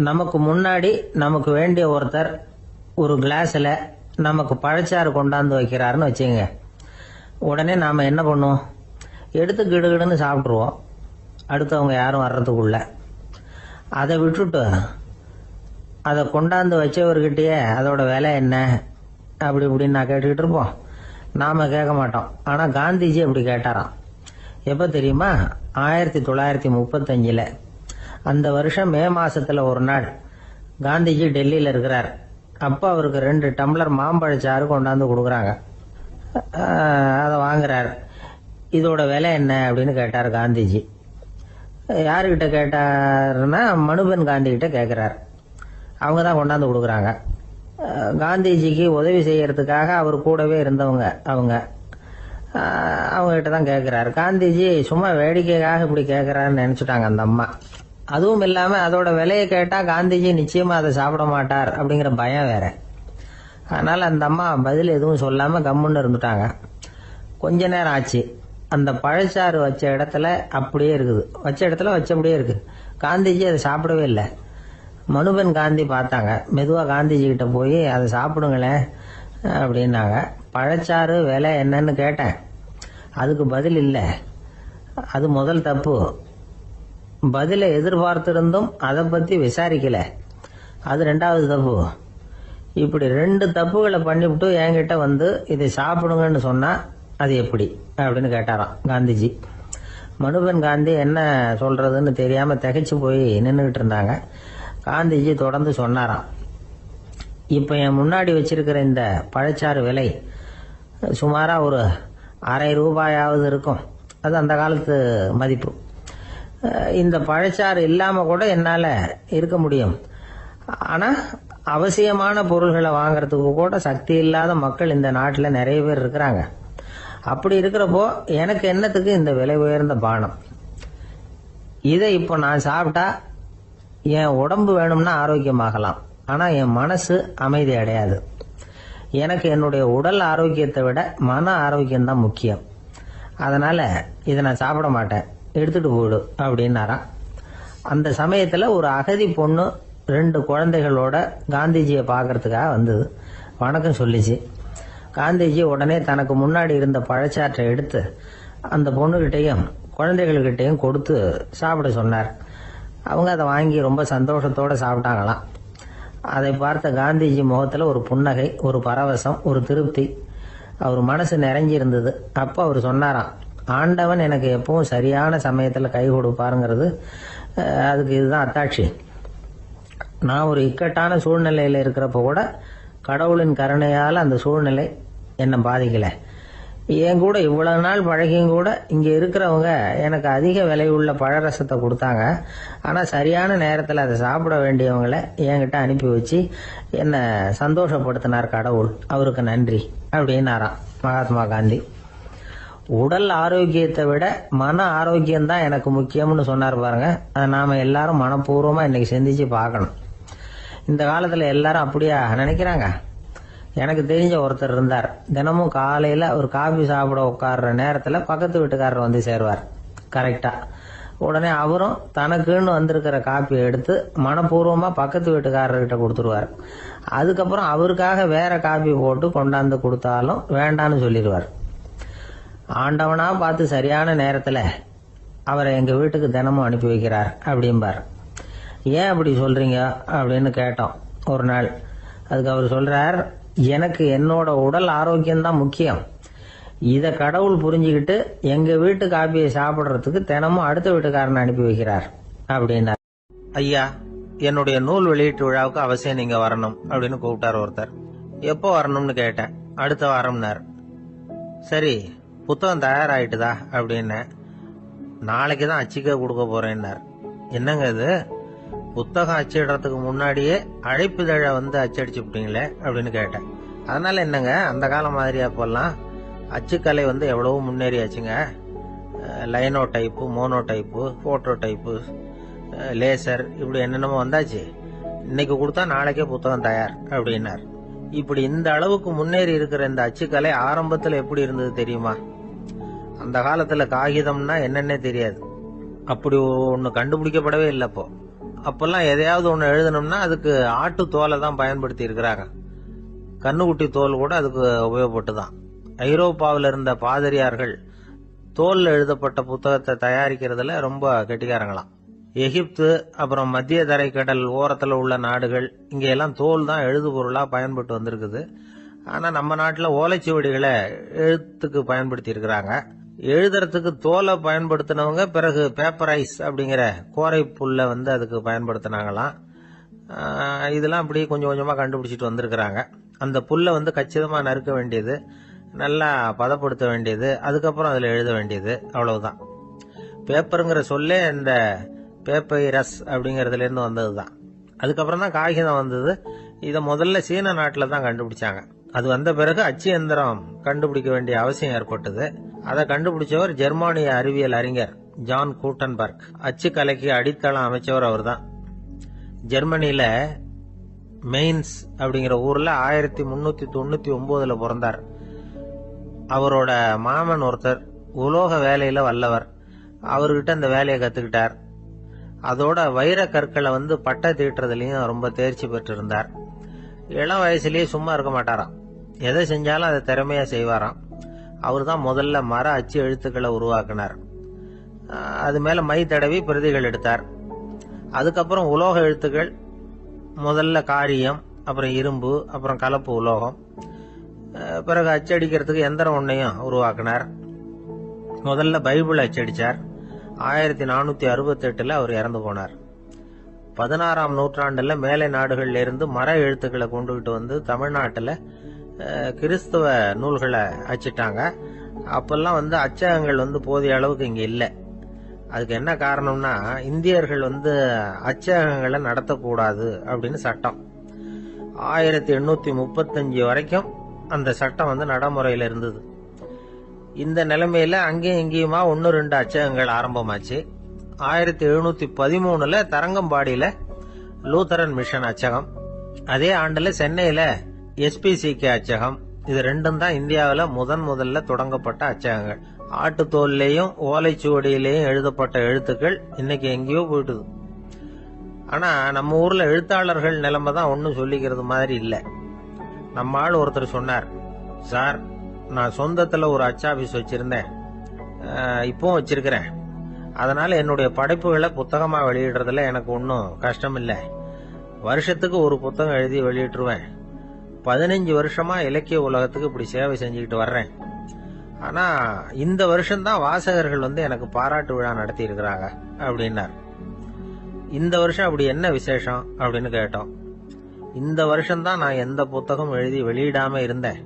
நமக்கு முன்னாடி நமக்கு வேண்டிய ஒருத்தர் ஒரு கிளாஸில் நமக்கு பழச்சாறு கொண்டாந்து வைக்கிறாருன்னு வச்சுங்க. உடனே நாம் என்ன பண்ணுவோம்? எடுத்து கிடுகிடுன்னு சாப்பிட்ருவோம், அடுத்தவங்க யாரும் வர்றதுக்குள்ள. அதை விட்டுட்டு அதை கொண்டாந்து வச்சவர்கிட்டயே அதோட விலை என்ன அப்படி இப்படின்னு நான் கேட்டுக்கிட்டு இருப்போம். நாம் கேட்க மாட்டோம். ஆனால் காந்திஜி அப்படி கேட்டாராம். எப்போ தெரியுமா? 1935. அந்த வருஷம் மே மாசத்துல ஒரு நாள் காந்திஜி டெல்லியில் இருக்கிறார். அப்போ அவருக்கு 2 டம்ளர் மாம்பழச்சாறு கொண்டாந்து கொடுக்குறாங்க. அதை வாங்குறார். இதோட விலை என்ன அப்படின்னு கேட்டார் காந்திஜி. யாருக்கிட்ட கேட்டாருன்னா மனுபென் காந்தி கிட்ட கேட்குறார். அவங்க தான் கொண்டாந்து கொடுக்குறாங்க. காந்திஜிக்கு உதவி செய்யறதுக்காக அவர் கூடவே இருந்தவங்க அவங்ககிட்ட தான் கேட்குறாரு. காந்திஜி சும்மா வேடிக்கைக்காக இப்படி கேட்குறாருன்னு நினச்சிட்டாங்க அந்த அம்மா. அதுவும் இல்லாமல் அதோட விலையை கேட்டால் காந்திஜி நிச்சயமாக அதை சாப்பிட மாட்டார் அப்படிங்கிற பயம் வேற. அதனால் அந்த அம்மா பதில் எதுவும் சொல்லாமல் கம்முன்னு இருந்துட்டாங்க. கொஞ்ச நேரம் ஆச்சு. அந்த பழச்சாறு வச்ச இடத்துல அப்படியே இருக்குது. வச்ச இடத்துல வச்சபடியே இருக்குது. காந்திஜி அதை சாப்பிடவே இல்லை. மனுபென் காந்தி பார்த்தாங்க. மெதுவாக காந்திஜி கிட்ட போய் அதை சாப்பிடுங்களேன் அப்படின்னாங்க. பழச்சாறு விலை என்னன்னு கேட்டேன். அதுக்கு பதில் இல்லை. அது முதல் தப்பு. பதிலை எதிர்பார்த்திருந்தும் அதை பற்றி விசாரிக்கல. அது 2வது தப்பு. இப்படி 2 தப்புகளை பண்ணிவிட்டு என்கிட்ட வந்து இதை சாப்பிடுங்கன்னு சொன்னால் அது எப்படி அப்படின்னு கேட்டாராம் காந்திஜி. மனுபென் காந்தி என்ன சொல்றதுன்னு தெரியாமல் திகைச்சு போய் நின்றுக்கிட்டு இருந்தாங்க. காந்திஜி தொடர்ந்து சொன்னாராம். இப்போ என் முன்னாடி வச்சிருக்கிற இந்த பழச்சாறு விலை சுமாராக ஒரு ₹1/2 இருக்கும். அது அந்த காலத்து மதிப்பு. இந்த பழச்சாறு இல்லாமல் கூட என்னால் இருக்க முடியும். ஆனால் அவசியமான பொருள்களை வாங்கறதுக்கு கூட சக்தி இல்லாத மக்கள் இந்த நாட்டில் நிறைய பேர் இருக்கிறாங்க. அப்படி இருக்கிறப்போ எனக்கு என்னத்துக்கு இந்த விலை உயர்ந்த பானம்? இதை இப்போ நான் சாப்பிட்டா என் உடம்பு வேணும்னா ஆரோக்கியமாகலாம், ஆனால் என் மனசு அமைதி அடையாது. எனக்கு என்னுடைய உடல் ஆரோக்கியத்தை விட மன ஆரோக்கியம்தான் முக்கியம். அதனால் இதை நான் சாப்பிட மாட்டேன், எடுத்துகிட்டு போயிடு அப்படின்னாராம். அந்த சமயத்தில் ஒரு அகதி பொண்ணு 2 குழந்தைகளோட காந்திஜியை பார்க்கறதுக்காக வந்தது. வணக்கம் சொல்லிச்சு. காந்திஜி உடனே தனக்கு முன்னாடி இருந்த பழச்சாற்றை எடுத்து அந்த பொண்ணுகிட்டையும் குழந்தைகள்கிட்டையும் கொடுத்து சாப்பிட சொன்னார். அவங்க அதை வாங்கி ரொம்ப சந்தோஷத்தோடு சாப்பிட்டாங்களாம். அதை பார்த்த காந்திஜி முகத்தில் ஒரு புன்னகை, ஒரு பரவசம், ஒரு திருப்தி. அவர் மனசு நிறைஞ்சிருந்தது. அப்போ அவர் சொன்னாராம், ஆண்டவன் எனக்கு எப்பவும் சரியான சமயத்தில் கை கொடுப்பாருங்கிறது அதுக்கு இதுதான் அத்தாட்சி. நான் ஒரு இக்கட்டான சூழ்நிலையில் இருக்கிறப்ப கூட கடவுளின் கருணையால் அந்த சூழ்நிலை என்னை பாதிக்கலை. என் கூட இவ்வளவு நாள் பழகியும் கூட இங்கே இருக்கிறவங்க எனக்கு அதிக விலை உள்ள பழரசத்தை கொடுத்தாங்க. ஆனால் சரியான நேரத்தில் அதை சாப்பிட வேண்டியவங்களை என்கிட்ட அனுப்பி வச்சு என்னை சந்தோஷப்படுத்தினார் கடவுள். அவருக்கு நன்றி அப்படின்னாராம் மகாத்மா காந்தி. உடல் ஆரோக்கியத்தை விட மன ஆரோக்கியம்தான் எனக்கு முக்கியம்னு சொன்னார் பாருங்க. அதை நாம் எல்லாரும் மனப்பூர்வமாக இன்னைக்கு சிந்திச்சு பார்க்கணும். இந்த காலத்தில் எல்லாரும் அப்படியா நினைக்கிறாங்க? எனக்கு தெரிஞ்ச ஒருத்தர் இருந்தார். தினமும் காலையில் ஒரு காபி சாப்பிட உட்கார்ற நேரத்தில் பக்கத்து வீட்டுக்காரர் வந்து சேருவார் கரெக்டாக. உடனே அவரும் தனக்குன்னு வந்திருக்கிற காப்பியை எடுத்து மனப்பூர்வமாக பக்கத்து வீட்டுக்காரர்கிட்ட கொடுத்துருவார். அதுக்கப்புறம் அவருக்காக வேற காப்பி போட்டு கொண்டாந்து கொடுத்தாலும் வேண்டான்னு சொல்லிடுவார். ஆண்டவனா பார்த்து சரியான நேரத்தில் அவரை எங்கள் வீட்டுக்கு தினமும் அனுப்பி வைக்கிறார் அப்படிம்பார். ஏன் அப்படி சொல்கிறீங்க அப்படின்னு கேட்டோம் ஒரு நாள். அதுக்கு அவர் சொல்கிறார், எனக்கு என்னோட உடல் ஆரோக்கியம்தான் முக்கியம். இதை கடவுள் புரிஞ்சுக்கிட்டு எங்கள் வீட்டு காப்பியை சாப்பிட்றதுக்கு தினமும் அடுத்த வீட்டுக்காரனை அனுப்பி வைக்கிறார் அப்படின்னார். ஐயா, என்னுடைய நூல் வெளியீட்டு விழாவுக்கு அவசியம் நீங்கள் வரணும் அப்படின்னு கூப்பிட்டார் ஒருத்தர். எப்போ வரணும்னு கேட்டேன். அடுத்த வாரம்னார். சரி, புத்தகம் தயாராகிட்டுதா அப்படின்னு. நாளைக்கு தான் அச்சிக்க கொடுக்க போறேன்னார். என்னங்க இது, புத்தகம் அச்சிடுறதுக்கு முன்னாடியே அழைப்புதழை வந்து அச்சடிச்சு விட்டீங்களே அப்படின்னு கேட்டேன். அதனால என்னங்க, அந்த காலம் மாதிரியா போலாம். அச்சுக்கலை வந்து எவ்வளவோ முன்னேறியாச்சுங்க. Linotype, monotype, phototype, laser, இப்படி என்னென்னமோ வந்தாச்சு. இன்னைக்கு கொடுத்தா நாளைக்கே புத்தகம் தயார் அப்படின்னார். இப்படி இந்த அளவுக்கு முன்னேறி இருக்கிற இந்த அச்சுக்கலை ஆரம்பத்தில் எப்படி இருந்தது தெரியுமா? அந்த காலத்துல காகிதம்னா என்னன்னே தெரியாது. அப்படி ஒன்று கண்டுபிடிக்கப்படவே இல்லைப்போ. அப்பெல்லாம் எதையாவது ஒண்ணு எழுதணும்னா அதுக்கு ஆட்டு தோலை தான் பயன்படுத்தி இருக்கிறாங்க. கண்ணுக்குட்டி தோல் கூட அதுக்கு உபயோகப்பட்டுதான். ஐரோப்பாவில் இருந்த பாதிரியார்கள் தோல்ல எழுதப்பட்ட புத்தகத்தை தயாரிக்கிறதுல ரொம்ப கெட்டிக்காரங்களாம். எகிப்து, அப்புறம் மத்திய தரைக்கடல் ஓரத்துல உள்ள நாடுகள், இங்க எல்லாம் தோல் தான் எழுது பொருளா பயன்பட்டு வந்திருக்குது. ஆனா நம்ம நாட்டுல ஓலைச்சுவடிகளை எழுத்துக்கு பயன்படுத்தி இருக்கிறாங்க. எழுதுறதுக்கு தோலை பயன்படுத்தினவங்க பிறகு பேப்பரைஸ் அப்படிங்கிற கோரை புல்ல அதுக்கு பயன்படுத்தினாங்களாம். இதெல்லாம் அப்படி கொஞ்சம் கொஞ்சமா கண்டுபிடிச்சிட்டு வந்திருக்கிறாங்க. அந்த புல்லை கச்சிதமா நறுக்க வேண்டியது, நல்லா பதப்படுத்த வேண்டியது, அதுக்கப்புறம் அதுல எழுத வேண்டியது, அவ்வளவுதான். பேப்பருங்கிற சொல்லே இந்த பேப்பைரஸ் அப்படிங்கறதுல இருந்து வந்ததுதான். அதுக்கப்புறம் தான் காகிதம் வந்தது. இத முதல்ல சீன நாட்டில தான் கண்டுபிடிச்சாங்க. அது வந்த பிறகு அச்சு எந்திரம் கண்டுபிடிக்க வேண்டிய அவசியம் ஏற்பட்டது. அதை கண்டுபிடிச்சவர் ஜெர்மானிய அறிவியல் அறிஞர் ஜான் கூட்டன்பர்க். அச்சு கலைக்கு அடித்தளம் அமைச்சவர் அவர் தான். ஜெர்மனியில மெயின்ஸ் அப்படிங்கிற ஊர்ல 1399 பிறந்தார். அவரோட மாமன் ஒருத்தர் உலோக வேலையில வல்லவர். அவர்கிட்ட அந்த வேலையை கத்துக்கிட்டார். அதோட வைர கற்களை பட்டை தீட்டுறதுலயும் ரொம்ப தேர்ச்சி பெற்றிருந்தார். இளம் வயசுலயே சும்மா இருக்க மாட்டாராம். எதை செஞ்சாலும் அதை திறமையா செய்வாராம். அவர் தான் முதல்ல மர அச்சு எழுத்துக்களை உருவாக்கினார். அது மேல மை தடவி பிரதிகள் எடுத்தார். அதுக்கப்புறம் உலோக எழுத்துக்கள், முதல்ல காரியம், அப்புறம் இரும்பு, அப்புறம் கலப்பு உலோகம், பிறகு அச்சடிக்கிறதுக்கு எந்திரம் ஒன்னையும் உருவாக்கினார். முதல்ல பைபிள் அச்சடிச்சார். 1468 அவர் இறந்து போனார். 16ஆம் நூற்றாண்டுல மேலை நாடுகள்ல இருந்து மர எழுத்துக்களை கொண்டுகிட்டு தமிழ்நாட்டுல கிறிஸ்தவ நூல்களை அச்சிட்டாங்க. அப்பெல்லாம் அச்சகங்கள் போதிய அளவுக்கு இங்க இல்ல. அதுக்கு என்ன காரணம்னா, இந்தியர்கள் அச்சகங்களை நடத்தக்கூடாது அப்படின்னு சட்டம். 1835 வரைக்கும் அந்த சட்டம் நடைமுறையில இருந்தது. இந்த நிலைமையில அங்கேயும் இங்கேயுமா 1-2 அச்சகங்கள் ஆரம்பமாச்சு. 1713 தரங்கம்பாடியில லூத்தரன் மிஷன் அச்சகம், அதே ஆண்டுல சென்னையில SPCK அச்சகம். இது ரெண்டும் தான் இந்தியாவில முதல்ல தொடங்கப்பட்ட அச்சகங்கள். ஆட்டுத்தோல்லையும் ஓலைச்சுவடியிலையும் எழுதப்பட்ட எழுத்துக்கள் இன்னைக்கு எங்கேயோ போயிட்டுது. ஆனா நம்ம ஊர்ல எழுத்தாளர்கள் நிலைமை தான் ஒன்னும் சொல்லிக்கிறது மாதிரி இல்ல. நம்ம ஆள் ஒருத்தர் சொன்னார், சார், நான் சொந்தத்துல ஒரு அச்சாபீஸ் வச்சிருந்தேன், இப்பவும் வச்சிருக்கிறேன். அதனால என்னுடைய படைப்புகளை புத்தகமா வெளியிடுறதுல எனக்கு ஒன்னும் கஷ்டம் இல்ல. வருஷத்துக்கு ஒரு புத்தகம் எழுதி வெளியிட்டுருவேன். 15 வருஷமா இலக்கிய உலகத்துக்கு இப்படி சேவை செஞ்சுக்கிட்டு வர்றேன். ஆனா இந்த வருஷம்தான் வாசகர்கள் எனக்கு பாராட்டு விழா நடத்தி இருக்கிறாங்க அப்படின்னார். இந்த வருஷம் அப்படி என்ன விசேஷம் அப்படின்னு கேட்டோம். இந்த வருஷம்தான் நான் எந்த புத்தகம் எழுதி வெளியிடாம இருந்தேன்,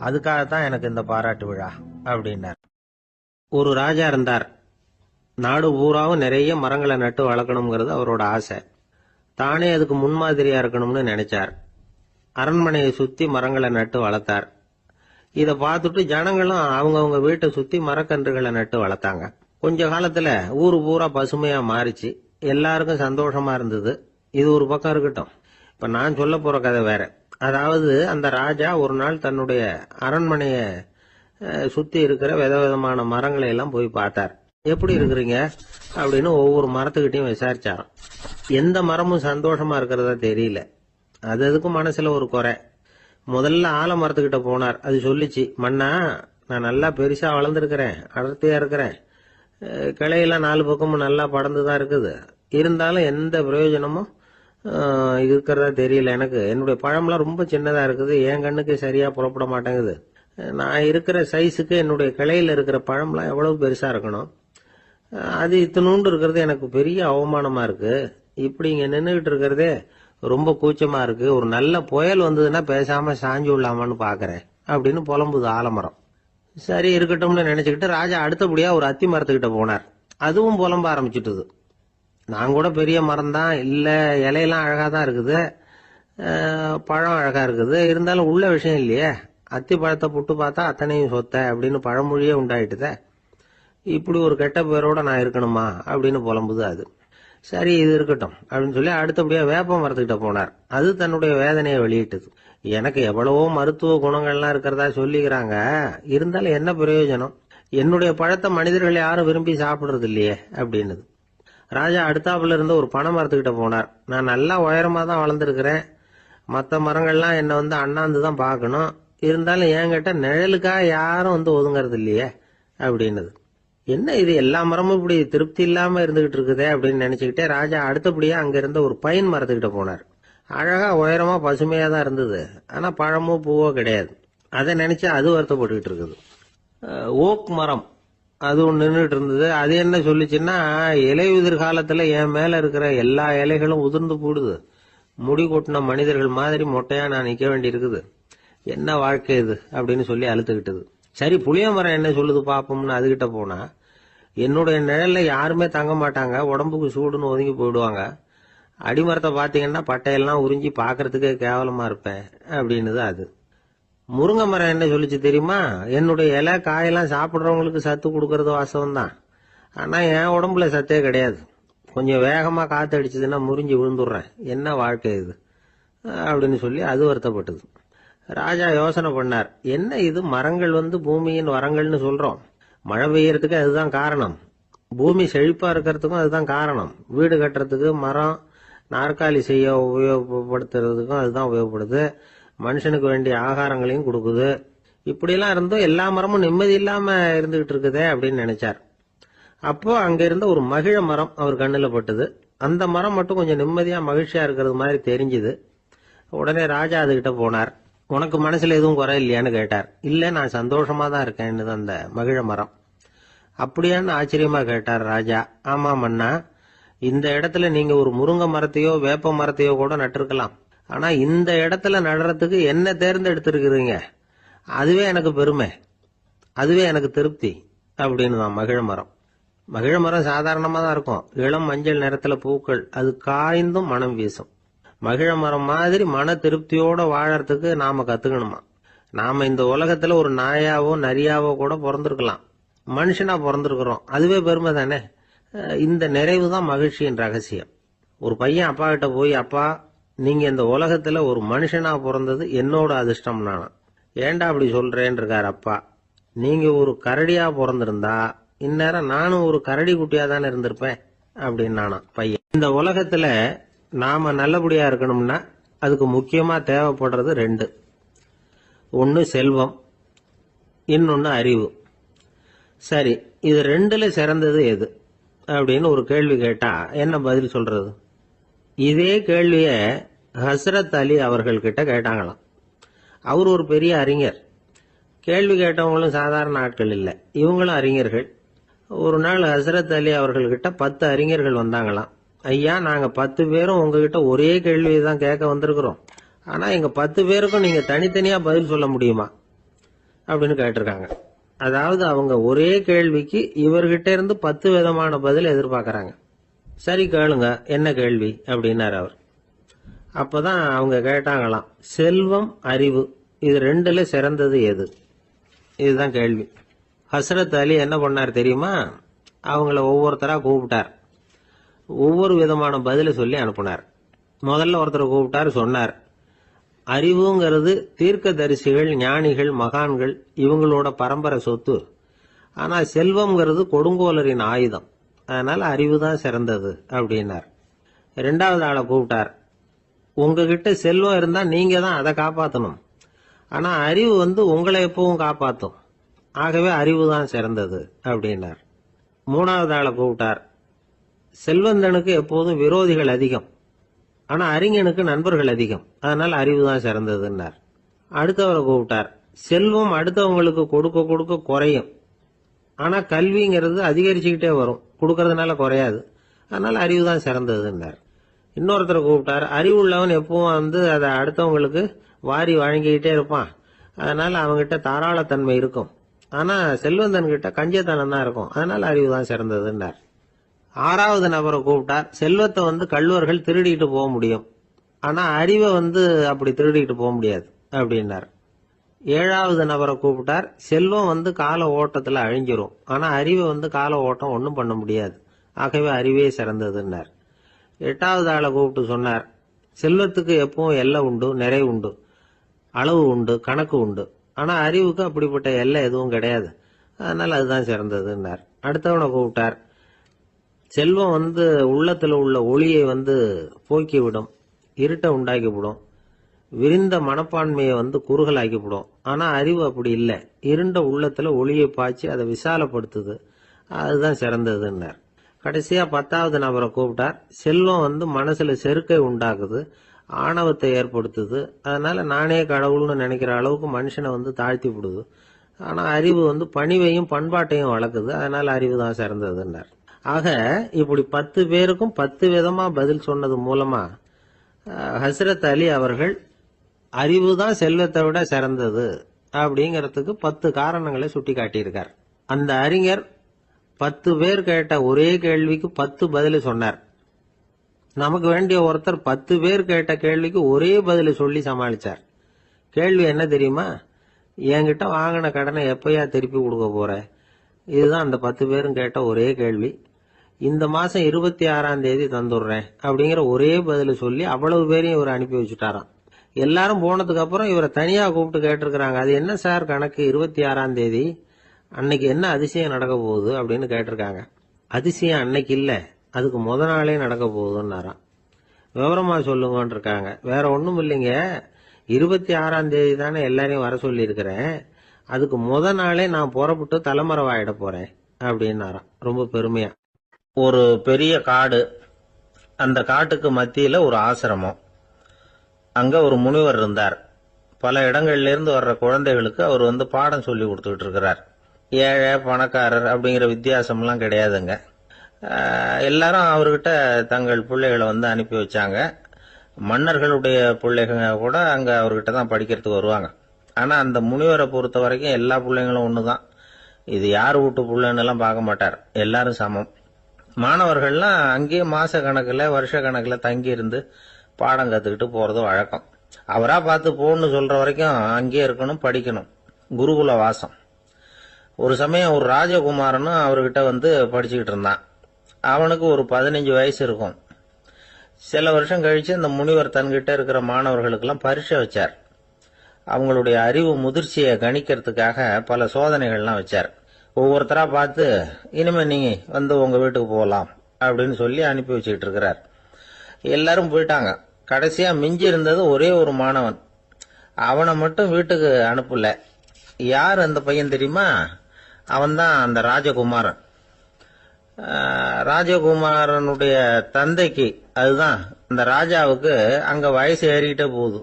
அதுக்காகத்தான் எனக்கு இந்த பாராட்டு விழா அப்படின்னார். ஒரு ராஜா இருந்தார். நாடு பூராவும் நிறைய மரங்களை நட்டு வளர்க்கணுங்கிறது அவரோட ஆசை. தானே அதுக்கு முன்மாதிரியா இருக்கணும்னு நினைச்சார். அரண்மனையை சுத்தி மரங்களை நட்டு வளர்த்தார். இத பார்த்துட்டு ஜனங்களும் அவங்கவுங்க வீட்டை சுத்தி மரக்கன்றுகளை நட்டு வளர்த்தாங்க. கொஞ்ச காலத்துல ஊரு பூரா பசுமையா மாறிச்சு. எல்லாருக்கும் சந்தோஷமா இருந்தது. இது ஒரு பக்கம் இருக்கட்டும். இப்ப நான் சொல்ல போற கதை வேற. அதாவது அந்த ராஜா ஒரு நாள் தன்னுடைய அரண்மனைய சுத்தி இருக்கிற விதவிதமான மரங்களை எல்லாம் போய் பார்த்தார். எப்படி இருக்கிறீங்க அப்படின்னு ஒவ்வொரு மரத்துக்கிட்டையும் விசாரிச்சாராம். எந்த மரமும் சந்தோஷமா இருக்கிறதா தெரியல. அதுக்கு மனசுல ஒரு குறை. முதல்ல ஆலமரத்துக்கிட்ட போனார். அது சொல்லிச்சு, மண்ணா, நான் நல்லா பெருசா வளர்ந்துருக்கிறேன், அடர்த்தியா இருக்கிறேன், கிளையெல்லாம் 4 பக்கமும் நல்லா படர்ந்துதான் இருக்குது, இருந்தாலும் எந்த பிரயோஜனமும் இருக்கிறதா தெரியல எனக்கு. என்னுடைய பழம்லாம் ரொம்ப சின்னதா இருக்குது, என் கண்ணுக்கு சரியா புறப்பட மாட்டேங்குது. நான் இருக்கிற சைஸுக்கு என்னுடைய கிளையில இருக்கிற பழம்லாம் எவ்வளவு பெருசா இருக்கணும், அது இத்தினூண்டு இருக்கிறது எனக்கு பெரிய அவமானமா இருக்கு. இப்படி இங்க நின்றுகிட்டு இருக்கிறதே ரொம்ப கூச்சமா இருக்கு. ஒரு நல்ல புயல் வந்ததுன்னா பேசாம சாஞ்சு விடலாமான்னு பாக்குறேன் அப்படின்னு புலம்புது ஆலமரம். சரி இருக்கட்டும்னு நினைச்சுக்கிட்டு ராஜா அடுத்தபடியா ஒரு அத்தி மரத்துக்கிட்ட போனார். அதுவும் புலம்ப ஆரம்பிச்சுட்டுது. நான் கூட பெரிய மரம் தான், இல்ல இலையெல்லாம் அழகா தான் இருக்குது, பழம் அழகா இருக்குது, இருந்தாலும் உள்ள விஷயம் இல்லையே, அத்தி பழத்தை புட்டு பார்த்தா அத்தனையும் சொத்த அப்படின்னு பழமொழியே உண்டாயிட்டுத. இப்படி ஒரு கெட்ட பேரோட நான் இருக்கணுமா அப்படின்னு புலம்புது அது. சரி இது இருக்கட்டும் அப்படின்னு சொல்லி அடுத்தபடியா வேப்ப மரத்துக்கிட்ட போனார். அது தன்னுடைய வேதனையை வெளியிட்டது. எனக்கு எவ்வளவோ மருத்துவ குணங்கள்லாம் இருக்கிறதா சொல்லிக்கிறாங்க, இருந்தாலும் என்ன பிரயோஜனம், என்னுடைய பழத்தை மனிதர்கள் யாரும் விரும்பி சாப்பிடுறது இல்லையே அப்படின்னது. ராஜா அடுத்தாப்புல இருந்த ஒரு பனை மரத்துக்கிட்ட போனார். நான் நல்லா உயரமா தான் வளர்ந்துருக்கிறேன், மற்ற மரங்கள்லாம் என்னை அண்ணாந்து தான் பார்க்கணும், இருந்தாலும் என்கிட்ட நிழலுக்காக யாரும் ஒதுங்கறது இல்லையே அப்படின்னது. என்ன இது, எல்லா மரமும் இப்படி திருப்தி இல்லாம இருந்துகிட்டு இருக்குதே அப்படின்னு நினைச்சுக்கிட்டே ராஜா அடுத்தபடியா அங்க இருந்த ஒரு பைன் மரத்துக்கிட்ட போனார். அழகா உயரமா பசுமையா தான் இருந்தது, ஆனா பழமோ பூவோ கிடையாது. அதை நினைச்சு அது வருத்தப்பட்டுக்கிட்டு இருக்குது. ஓக் மரம் அது ஒன்று நின்றுட்டு இருந்தது. அது என்ன சொல்லிச்சுன்னா, இலையுதிர் காலத்துல என் மேல இருக்கிற எல்லா இலைகளும் உதிர்ந்து போடுது, முடி கொட்டின மனிதர்கள் மாதிரி மொட்டையா நான் நிக்க வேண்டி இருக்குது, என்ன வாழ்க்கை இது அப்படின்னு சொல்லி அழுத்துக்கிட்டது. சரி, புளிய மரம் என்ன சொல்லுது பாப்போம்னு அதுகிட்ட போனா, என்னுடைய நிழல்ல யாருமே தங்க மாட்டாங்க, உடம்புக்கு சூடுன்னு ஒதுங்கி போயிடுவாங்க, அடிமரத்தை பாத்தீங்கன்னா பட்டையெல்லாம் உறிஞ்சி பாக்குறதுக்கே கேவலமா இருப்பேன் அப்படின்னுது அது. முருங்கை மரம் என்ன சொல்லிச்சு தெரியுமா, என்னுடைய இலை காயெல்லாம் சாப்பிட்றவங்களுக்கு சத்து கொடுக்கறது வாசம் தான், ஆனா என் உடம்புல சத்தே கிடையாது, கொஞ்சம் வேகமா காத்து அடிச்சதுன்னா முறிஞ்சு விழுந்துடுறேன், என்ன வாழ்க்கை இது அப்படின்னு சொல்லி அது வருத்தப்பட்டது. ராஜா யோசனை பண்ணார், என்ன இது, மரங்கள் பூமியின் வரங்கள்னு சொல்றோம், மழை பெய்யறதுக்கு அதுதான் காரணம், பூமி செழிப்பா இருக்கிறதுக்கும் அதுதான் காரணம், வீடு கட்டுறதுக்கு மரம், நாற்காலி செய்ய உபயோகப்படுத்துறதுக்கும் அதுதான் உபயோகப்படுது, மனுஷனுக்கு வேண்டிய ஆகாரங்களையும் கொடுக்குது, இப்படியெல்லாம் இருந்தும் எல்லா மரமும் நிம்மதி இல்லாம இருந்துகிட்டு இருக்குதே அப்படின்னு நினைச்சார். அப்போ அங்க இருந்த ஒரு மகிழ மரம் அவர் கண்ணுல பட்டது. அந்த மரம் மட்டும் கொஞ்சம் நிம்மதியா மகிழ்ச்சியா இருக்கிறது மாதிரி தெரிஞ்சுது. உடனே ராஜா அதுகிட்ட போனார். உனக்கு மனசுல எதுவும் குறை இல்லையான்னு கேட்டார். இல்ல, நான் சந்தோஷமா தான் இருக்கேன்னு அந்த மகிழ மரம். அப்படியான்னு ஆச்சரியமா கேட்டார் ராஜா. ஆமா மன்னா, இந்த இடத்துல நீங்க ஒரு முருங்கை மரத்தையோ வேப்ப மரத்தையோ கூட நட்டிருக்கலாம், ஆனா இந்த இடத்துல நடுறதுக்கு என்ன தேர்ந்தெடுத்திருக்கிறீங்க, அதுவே எனக்கு பெருமை, அதுவே எனக்கு திருப்தி அப்படின்னு தான் மகிழ மரம். மகிழ மரம் சாதாரணமா தான் இருக்கும், இளம் மஞ்சள் நிறத்துல பூக்கள், அது காய்ந்தும் மனம் வீசும். மகிழ மரம் மாதிரி மன திருப்தியோட வாழறதுக்கு நாம கத்துக்கணுமா. நாம இந்த உலகத்துல ஒரு நாயாவோ நரியாவோ கூட பிறந்திருக்கலாம், மனுஷனா பிறந்திருக்கிறோம், அதுவே பெருமை தானே. இந்த நிறைவு தான் மகிழ்ச்சியின் ரகசியம். ஒரு பையன் அப்பா கிட்ட போய், அப்பா நீங்க இந்த உலகத்துல ஒரு மனுஷனா பிறந்தது என்னோட அதிர்ஷ்டம் நானா. ஏண்டா அப்படி சொல்றேன்னு இருக்காரு அப்பா. நீங்க ஒரு கரடியா பிறந்திருந்தா இந்நேரம் நானும் ஒரு கரடி குட்டியா தானே இருந்திருப்பேன் அப்படின்னு நானா பையன். இந்த உலகத்துல நாம நல்லபடியா இருக்கணும்னா அதுக்கு முக்கியமா தேவைப்படுறது ரெண்டு, ஒன்னு செல்வம், இன்னொன்னு அறிவு. சரி, இது ரெண்டுல சிறந்தது எது அப்படின்னு ஒரு கேள்வி கேட்டா என்ன பதில் சொல்றது? இதே கேள்விய ஹஸ்ரத் அலி அவர்கள் கிட்ட கேட்டாங்களாம். அவர் ஒரு பெரிய அறிஞர். கேள்வி கேட்டவங்களும் சாதாரண ஆட்கள் இல்லை, இவங்களும் அறிஞர்கள். ஒரு நாள் ஹஸ்ரத் அலி அவர்கள்கிட்ட 10 அறிஞர்கள் வந்தாங்களாம். ஐயா, நாங்க 10 பேரும் உங்ககிட்ட ஒரே கேள்வியை தான் கேட்க வந்திருக்கிறோம், ஆனா எங்க 10 பேருக்கும் நீங்க தனித்தனியா பதில் சொல்ல முடியுமா அப்படின்னு கேட்டிருக்காங்க. அதாவது அவங்க ஒரே கேள்விக்கு இவர்கிட்ட இருந்து 10 விதமான பதில் எதிர்பார்க்கறாங்க. சரி கேளுங்க, என்ன கேள்வி அப்படின்னாரு அவர். அப்பதான் அவங்க கேட்டாங்களாம், செல்வம் அறிவு இது ரெண்டுல சிறந்தது எது, இதுதான் கேள்வி. ஹஸ்ரத் அலி என்ன பண்ணார் தெரியுமா, அவங்கள ஒவ்வொருத்தரா கூப்பிட்டார், ஒவ்வொரு விதமான பதில சொல்லி அனுப்புனார். முதல்ல ஒருத்தரை கூப்பிட்டார், சொன்னார், அறிவுங்கிறது தீர்க்கதரிசிகள், ஞானிகள், மகான்கள் இவங்களோட பரம்பரை சொத்து, ஆனா செல்வம்ங்கிறது கொடுங்கோலரின் ஆயுதம், அதனால அறிவு தான் சிறந்தது அப்படின்னார். 2வது ஆளை கூப்பிட்டார், உங்ககிட்ட செல்வம் இருந்தா நீங்க தான் அதை காப்பாற்றணும், ஆனா அறிவு உங்களை எப்பவும் காப்பாற்றும், ஆகவே அறிவு தான் சிறந்தது அப்படின்னார். 3வது ஆளை கூப்பிட்டார், செல்வந்தனுக்கு எப்போதும் விரோதிகள் அதிகம், ஆனா அறிஞனுக்கு நண்பர்கள் அதிகம், அதனால அறிவு தான் சிறந்ததுன்னார். அடுத்தவரை கூப்பிட்டார், செல்வம் அடுத்தவங்களுக்கு கொடுக்க கொடுக்க குறையும், ஆனா கல்விங்கிறது அதிகரிச்சுக்கிட்டே வரும், கொடுக்கறதுனால குறையாது, அதனால அறிவு தான் சிறந்ததுன்னார். இன்னொருத்தரை கூப்பிட்டார், அறிவுள்ளவன் எப்பவும் அதை அடுத்தவங்களுக்கு வாரி வழங்கிக்கிட்டே இருப்பான், அதனால அவங்ககிட்ட தாராளத்தன்மை இருக்கும், ஆனா செல்வந்தன் கிட்ட கஞ்சத்தனம் தான் இருக்கும், அதனால அறிவு தான் சிறந்ததுன்னார். 6வது நபரை கூப்பிட்டார், செல்வத்தை கள்வர்கள் திருடிட்டு போக முடியும், ஆனா அறிவை அப்படி திருடிட்டு போக முடியாது அப்படின்னார். 7வது நபரை கூப்பிட்டார், செல்வம் கால ஓட்டத்துல அழிஞ்சிரும், ஆனா அறிவை கால ஓட்டம் ஒன்றும் பண்ண முடியாது, ஆகவே அறிவே சிறந்ததுன்னார். 8வது ஆளை கூப்பிட்டு சொன்னார், செல்வத்துக்கு எப்பவும் எல்லை உண்டு, நிறைவு உண்டு, அளவு உண்டு, கணக்கு உண்டு, ஆனா அறிவுக்கு அப்படிப்பட்ட எல்லை எதுவும் கிடையாது, அதனால அதுதான் சிறந்ததுன்னார். அடுத்தவனை கூப்பிட்டார், செல்வம் உள்ளத்துல உள்ள ஒளியை போக்கிவிடும், இருட்டை உண்டாக்கிவிடும், விரிந்த மனப்பான்மையை குறுகலாக்கிவிடும். ஆனா அறிவு அப்படி இல்லை. இருண்ட உள்ளத்துல ஒளியை பாய்ச்சி அதை விசாலப்படுத்துது. அதுதான் சிறந்ததுன்னார். கடைசியா 10வது நபரை கூப்பிட்டார். செல்வம் மனசுல செருக்கை உண்டாக்குது, ஆணவத்தை ஏற்படுத்துது. அதனால நானே கடவுள்னு நினைக்கிற அளவுக்கு மனுஷனை தாழ்த்தி விடுது. ஆனா அறிவு பணிவையும் பண்பாட்டையும் வளர்க்குது. அதனால அறிவு தான் சிறந்ததுன்னார். ஆக இப்படி 10 பேருக்கும் 10 விதமா பதில் சொன்னது மூலமா ஹஸ்ரத் அலி அவர்கள் அறிவு தான் செல்வத்தை விட சிறந்தது அப்படிங்கறதுக்கு 10 காரணங்களை சுட்டி காட்டியிருக்கார். அந்த அறிஞர் 10 பேர் கேட்ட ஒரே கேள்விக்கு 10 பதில் சொன்னார். நமக்கு வேண்டிய ஒருத்தர் 10 பேர் கேட்ட கேள்விக்கு ஒரே பதில் சொல்லி சமாளிச்சார். கேள்வி என்ன தெரியுமா? என்கிட்ட வாங்கின கடனை எப்பயா திருப்பி கொடுக்க போற? இதுதான் அந்த 10 பேரும் கேட்ட ஒரே கேள்வி. இந்த மாசம் 26ஆம் தேதி தந்துடுறேன் அப்படிங்கிற ஒரே பதில் சொல்லி அவ்வளவு பேரையும் இவர் அனுப்பி வச்சுட்டாராம். எல்லாரும் போனதுக்கு அப்புறம் இவரை தனியா கூப்பிட்டு கேட்டிருக்கிறாங்க. அது என்ன சார் கணக்கு, 26ஆம் தேதி அன்னைக்கு என்ன அதிசயம் நடக்க போகுது அப்படின்னு கேட்டிருக்காங்க. அதிசயம் அன்னைக்கு இல்ல, அதுக்கு முத நாளே நடக்க போகுதுன்னாராம். விவரமா சொல்லுங்கன்னு இருக்காங்க. வேற ஒண்ணும் இல்லைங்க, 26ஆம் தேதி தானே எல்லாரையும் வர சொல்லி இருக்கிறேன், அதுக்கு முத நாளே நான் புறப்பட்டு தலைமறைவாயிட போறேன் அப்படின்னாராம் ரொம்ப பெருமையா. ஒரு பெரிய காடு, அந்த காட்டுக்கு மத்தியில ஒரு ஆசிரமம். அங்க ஒரு முனிவர் இருந்தார். பல இடங்கள்ல இருந்து வர்ற குழந்தைகளுக்கு அவர் பாடம் சொல்லி கொடுத்துட்டு இருக்கிறார். ஏழை பணக்காரர் அப்படிங்கிற வித்தியாசம்லாம் கிடையாதுங்க. எல்லாரும் அவர்கிட்ட தங்கள் பிள்ளைகளை அனுப்பி வச்சாங்க. மன்னர்களுடைய பிள்ளைங்க கூட அங்க அவர்கிட்ட தான் படிக்கிறதுக்கு வருவாங்க. ஆனா அந்த முனிவரை பொறுத்த வரைக்கும் எல்லா பிள்ளைங்களும் ஒண்ணுதான். இது யார் வீட்டு பிள்ளைன்னு எல்லாம் பார்க்க மாட்டார், எல்லாரும் சமம். மாணவர்கள்லாம் அங்கேயே மாச கணக்குல வருஷ கணக்குல தங்கி இருந்து பாடம் கத்துக்கிட்டு போறது வழக்கம். அவரா பார்த்து போன்னு சொல்ற வரைக்கும் அங்கேயே இருக்கணும், படிக்கணும். குருகுல வாசம். ஒரு சமயம் ஒரு ராஜகுமாரனும் அவர்கிட்ட படிச்சுக்கிட்டு இருந்தான். அவனுக்கு ஒரு 15 வயசு இருக்கும். சில வருஷம் கழிச்சு இந்த முனிவர் தன்கிட்ட இருக்கிற மாணவர்களுக்கெல்லாம் பரீட்சை வச்சார். அவங்களுடைய அறிவு முதிர்ச்சியை கணிக்கிறதுக்காக பல சோதனைகள்லாம் வச்சார். ஒவ்வொருத்தரா பார்த்து இனிமே நீங்க உங்க வீட்டுக்கு போகலாம் அப்படின்னு சொல்லி அனுப்பி வச்சுக்கிட்டு இருக்கிறார். எல்லாரும் போயிட்டாங்க. கடைசியா மிஞ்சி இருந்தது ஒரே ஒரு மாணவன். அவனை மட்டும் வீட்டுக்கு அனுப்பல. யார் அந்த பையன் தெரியுமா? அவன்தான் அந்த ராஜகுமாரன். ராஜகுமாரனுடைய தந்தைக்கு, அதுதான் அந்த ராஜாவுக்கு, அங்க வயசு ஏறிக்கிட்டே போகுது.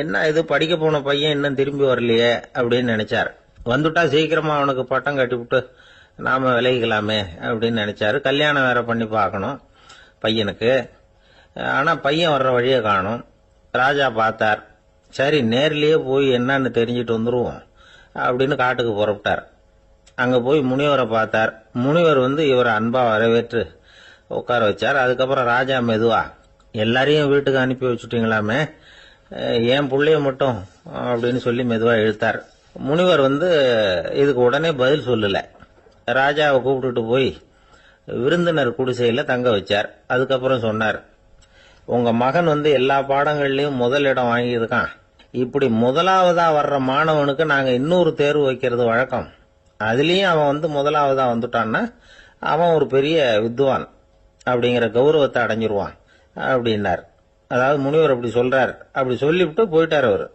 என்ன இது, படிக்க போன பையன் இன்னும் திரும்பி வரலையே அப்படின்னு நினைச்சார். வந்துட்டா சீக்கிரமா அவனுக்கு பட்டம் கட்டிவிட்டு நாம விலகிக்கலாமே அப்படின்னு நினைச்சாரு. கல்யாணம் வேற பண்ணி பார்க்கணும் பையனுக்கு. ஆனா பையன் வர்ற வழியை காணும். ராஜா பார்த்தார். சரி நேர்லயே போய் என்னன்னு தெரிஞ்சிட்டு வந்துருவோம் அப்படின்னு காட்டுக்கு புறப்பட்டார். அங்க போய் முனிவரை பார்த்தார். முனிவர் இவரை அன்பா வரவேற்று உட்கார வச்சார். அதுக்கப்புறம் ராஜா மெதுவா, எல்லாரையும் வீட்டுக்கு அனுப்பி வச்சுட்டீங்களாமே, ஏன் புள்ளைய மட்டும் அப்படின்னு சொல்லி மெதுவா இழுத்தார். முனிவர் இதுக்கு உடனே பதில் சொல்லல. ராஜாவை கூப்பிட்டுட்டு போய் விருந்தினர் குடிசையில தங்க வச்சார். அதுக்கப்புறம் சொன்னார், உங்க மகன் எல்லா பாடங்கள்லயும் முதல் இடம் வாங்கியிருக்கான். இப்படி முதலாவதா வர்ற மாணவனுக்கு நாங்க இன்னொரு தேர்வு வைக்கிறது வழக்கம். அதுலயும் அவன் முதலாவதா வந்துட்டான்னா அவன் ஒரு பெரிய வித்வான் அப்படிங்கிற கௌரவத்தை அடைஞ்சிருவான் அப்படின்னார். அதாவது முனிவர் அப்படி சொல்றார். அப்படி சொல்லிவிட்டு போயிட்டார் அவரு.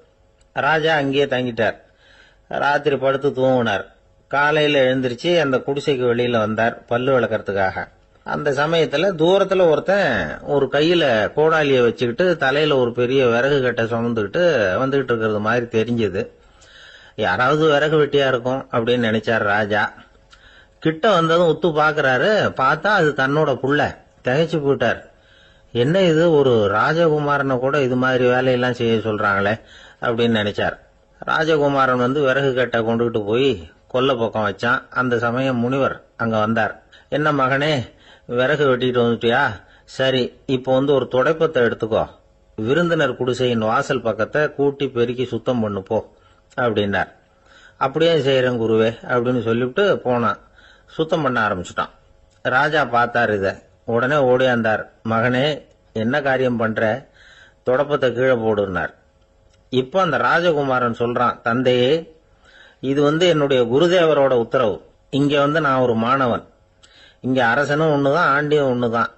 ராஜா அங்கேயே தங்கிட்டார். ராத்திரி படுத்து தூங்கினார். காலையில எழுந்திருச்சு அந்த குடிசைக்கு வெளியில வந்தார் பல்லு விளக்கறதுக்காக. அந்த சமயத்துல தூரத்துல ஒருத்தன் ஒரு கையில கோடாலிய வச்சுக்கிட்டு தலையில ஒரு பெரிய விறகு கட்டை சுமந்துக்கிட்டு வந்துகிட்டு இருக்கிறது மாதிரி தெரிஞ்சது. யாராவது விறகு வெட்டியா இருக்கும் அப்படின்னு நினைச்சார் ராஜா. கிட்ட வந்ததும் உத்து பாக்குறாரு. பார்த்தா அது தன்னோட புள்ள. திகைச்சு போயிட்டார். என்ன இது, ஒரு ராஜகுமாரனை கூட இது மாதிரி வேலையெல்லாம் செய்ய சொல்றாங்களே அப்படின்னு நினைச்சார். ராஜகுமாரன் விறகு கட்டை கொண்டுகிட்டு போய் கொல்லை பக்கம் வச்சான். அந்த சமயம் முனிவர் அங்க வந்தார். என்ன மகனே, விறகு வெட்டிட்டு வந்துட்டியா? சரி, இப்போ ஒரு துடைப்பத்தை எடுத்துக்கோ, விருந்தினர் குடிசையின் வாசல் பக்கத்தை கூட்டி பெருக்கி சுத்தம் பண்ணு போ அப்படின்னார். அப்படியே செய்யறேன் குருவே அப்படின்னு சொல்லிவிட்டு போனான். சுத்தம் பண்ண ஆரம்பிச்சுட்டான். ராஜா பார்த்தார் இத. உடனே ஓடியாந்தார். மகனே, என்ன காரியம் பண்ற? துடப்பத்தை கீழே போடுனார். இப்ப அந்த ராஜகுமாரன் சொல்றான், தந்தையே, இது என்னுடைய குருதேவரோட உத்தரவு. இங்க நான் ஒரு மாணவன். இங்க அரசனும் ஒண்ணுதான், ஆண்டியும் ஒண்ணுதான்.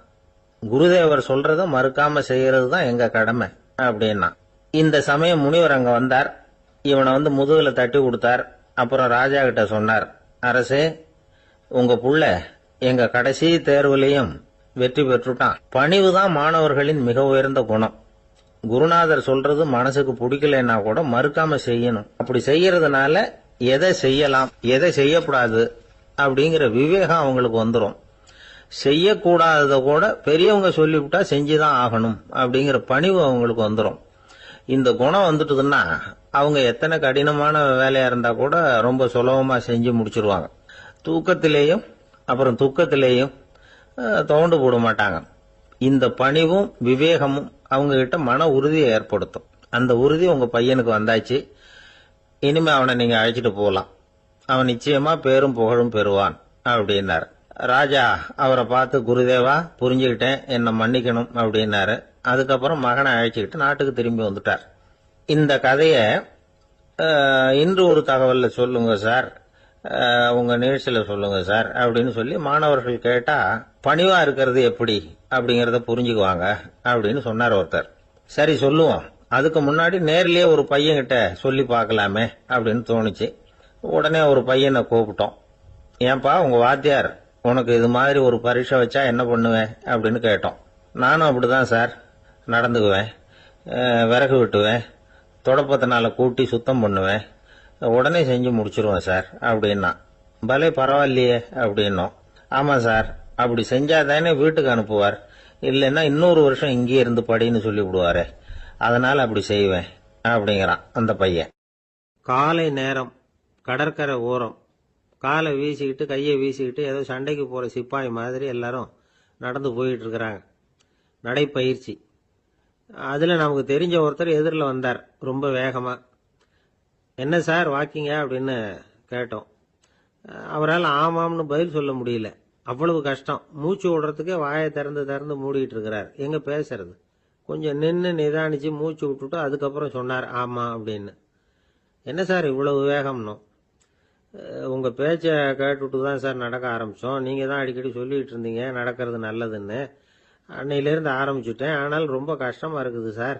குருதேவர் சொல்றத மறுக்காம செய்யறது தான் எங்க கடமை அப்படின்னா. இந்த சமயம் முனிவர் அங்க வந்தார். இவனை முதுகுல தட்டி கொடுத்தார். அப்புறம் ராஜா கிட்ட சொன்னார், அரசே, உங்க புள்ள எங்க கடைசி தேர்வுலையும் வெற்றி பெற்றுட்டான். பணிவுதான் மாணவர்களின் மிக உயர்ந்த குணம். குருநாதர் சொல்றது மனசுக்கு பிடிக்கலன்னா கூட மறுக்காம செய்யணும். அப்படி செய்யறதுனால எதை செய்யலாம், எதை செய்யக்கூடாது அப்படிங்கிற விவேகம் அவங்களுக்கு வந்துடும். செய்யக்கூடாதத கூட பெரியவங்க சொல்லிவிட்டா செஞ்சுதான் ஆகணும் அப்படிங்கிற பணிவு அவங்களுக்கு வந்துடும். இந்த குணம் வந்துட்டுதுன்னா அவங்க எத்தனை கடினமான வேலையா இருந்தா கூட ரொம்ப சுலபமா செஞ்சு முடிச்சிருவாங்க. தூக்கத்திலேயும் அப்புறம் துக்கத்திலேயும் தோண்டு போட மாட்டாங்க. இந்த பணிவும் விவேகமும் அவங்க கிட்ட மன உறுதியை ஏற்படுத்தும். அந்த உறுதி உங்க பையனுக்கு வந்தாச்சு. இனிமே அவனை நீங்க அழைச்சிட்டு போகலாம். அவன் நிச்சயமா பேரும் புகழும் பெறுவான் அப்படின்னாரு. ராஜா அவரை பார்த்து, குருதேவா, புரிஞ்சுக்கிட்டேன், என்னை மன்னிக்கணும் அப்படின்னாரு. அதுக்கப்புறம் மகனை அழைச்சிக்கிட்டு நாட்டுக்கு திரும்பி வந்துட்டார். இந்த கதைய இன்று ஒரு தகவல்ல சொல்லுங்க சார், உங்க நிகழ்ச்சியில சொல்லுங்க சார் அப்படின்னு சொல்லி மாணவர்கள் கேட்டா, பணிவா இருக்கிறது எப்படி அப்படிங்கறத புரிஞ்சுக்குவாங்க அப்படின்னு சொன்னார் ஒருத்தர். சரி சொல்லுவோம், அதுக்கு முன்னாடி நேர்லயே ஒரு பையன்கிட்ட சொல்லி பார்க்கலாமே அப்படின்னு தோணுச்சு. உடனே ஒரு பையனை கூப்பிட்டோம். ஏன்பா, உங்க வாத்தியார் உனக்கு இது மாதிரி ஒரு பரீட்சை வச்சா என்ன பண்ணுவேன் அப்படின்னு கேட்டோம். நானும் அப்படிதான் சார் நடந்துக்குவேன், விறகு வெட்டுவேன், தொடப்பத்தினால கூட்டி சுத்தம் பண்ணுவேன், உடனே செஞ்சு முடிச்சிருவேன் சார் அப்படின்னா. பலே பரவாயில்லையே அப்படின்னோம். ஆமா சார், அப்படி செஞ்சாதானே வீட்டுக்கு அனுப்புவார், இல்லைன்னா இன்னொரு வருஷம் இங்கே இருந்து படின்னு சொல்லி விடுவாரு, அதனால அப்படி செய்வேன் அப்படிங்கிறான் அந்த பையன். காலை நேரம், கடற்கரை ஓரம், காலை வீசிக்கிட்டு கையை வீசிக்கிட்டு ஏதோ சண்டைக்கு போற சிப்பாய் மாதிரி எல்லாரும் நடந்து போயிட்டு இருக்கிறாங்க. நடைப்பயிற்சி. அதுல நமக்கு தெரிஞ்ச ஒருத்தர் எதிரில் வந்தார் ரொம்ப வேகமா. என்ன சார் வாக்கிங்க அப்படின்னு கேட்டோம். அவரால் ஆமாம்னு பதில் சொல்ல முடியல, அவ்வளவு கஷ்டம். மூச்சு விடுறதுக்கே வாயை திறந்து திறந்து மூடிட்டு இருக்கிறார். எங்க பேசுறது? கொஞ்சம் நின்று நிதானிச்சு மூச்சு விட்டுட்டு அதுக்கப்புறம் சொன்னார் ஆமா அப்படின்னு. என்ன சார் இவ்வளவு வேகம்னு? உங்க பேச்ச கேட்டுட்டு தான் சார் நடக்க ஆரம்பிச்சோம். நீங்க தான் அடிக்கடி சொல்லிட்டு இருந்தீங்க நடக்கிறது நல்லதுன்னு. அன்னையிலேருந்து ஆரம்பிச்சுட்டேன், ஆனால் ரொம்ப கஷ்டமா இருக்குது சார்.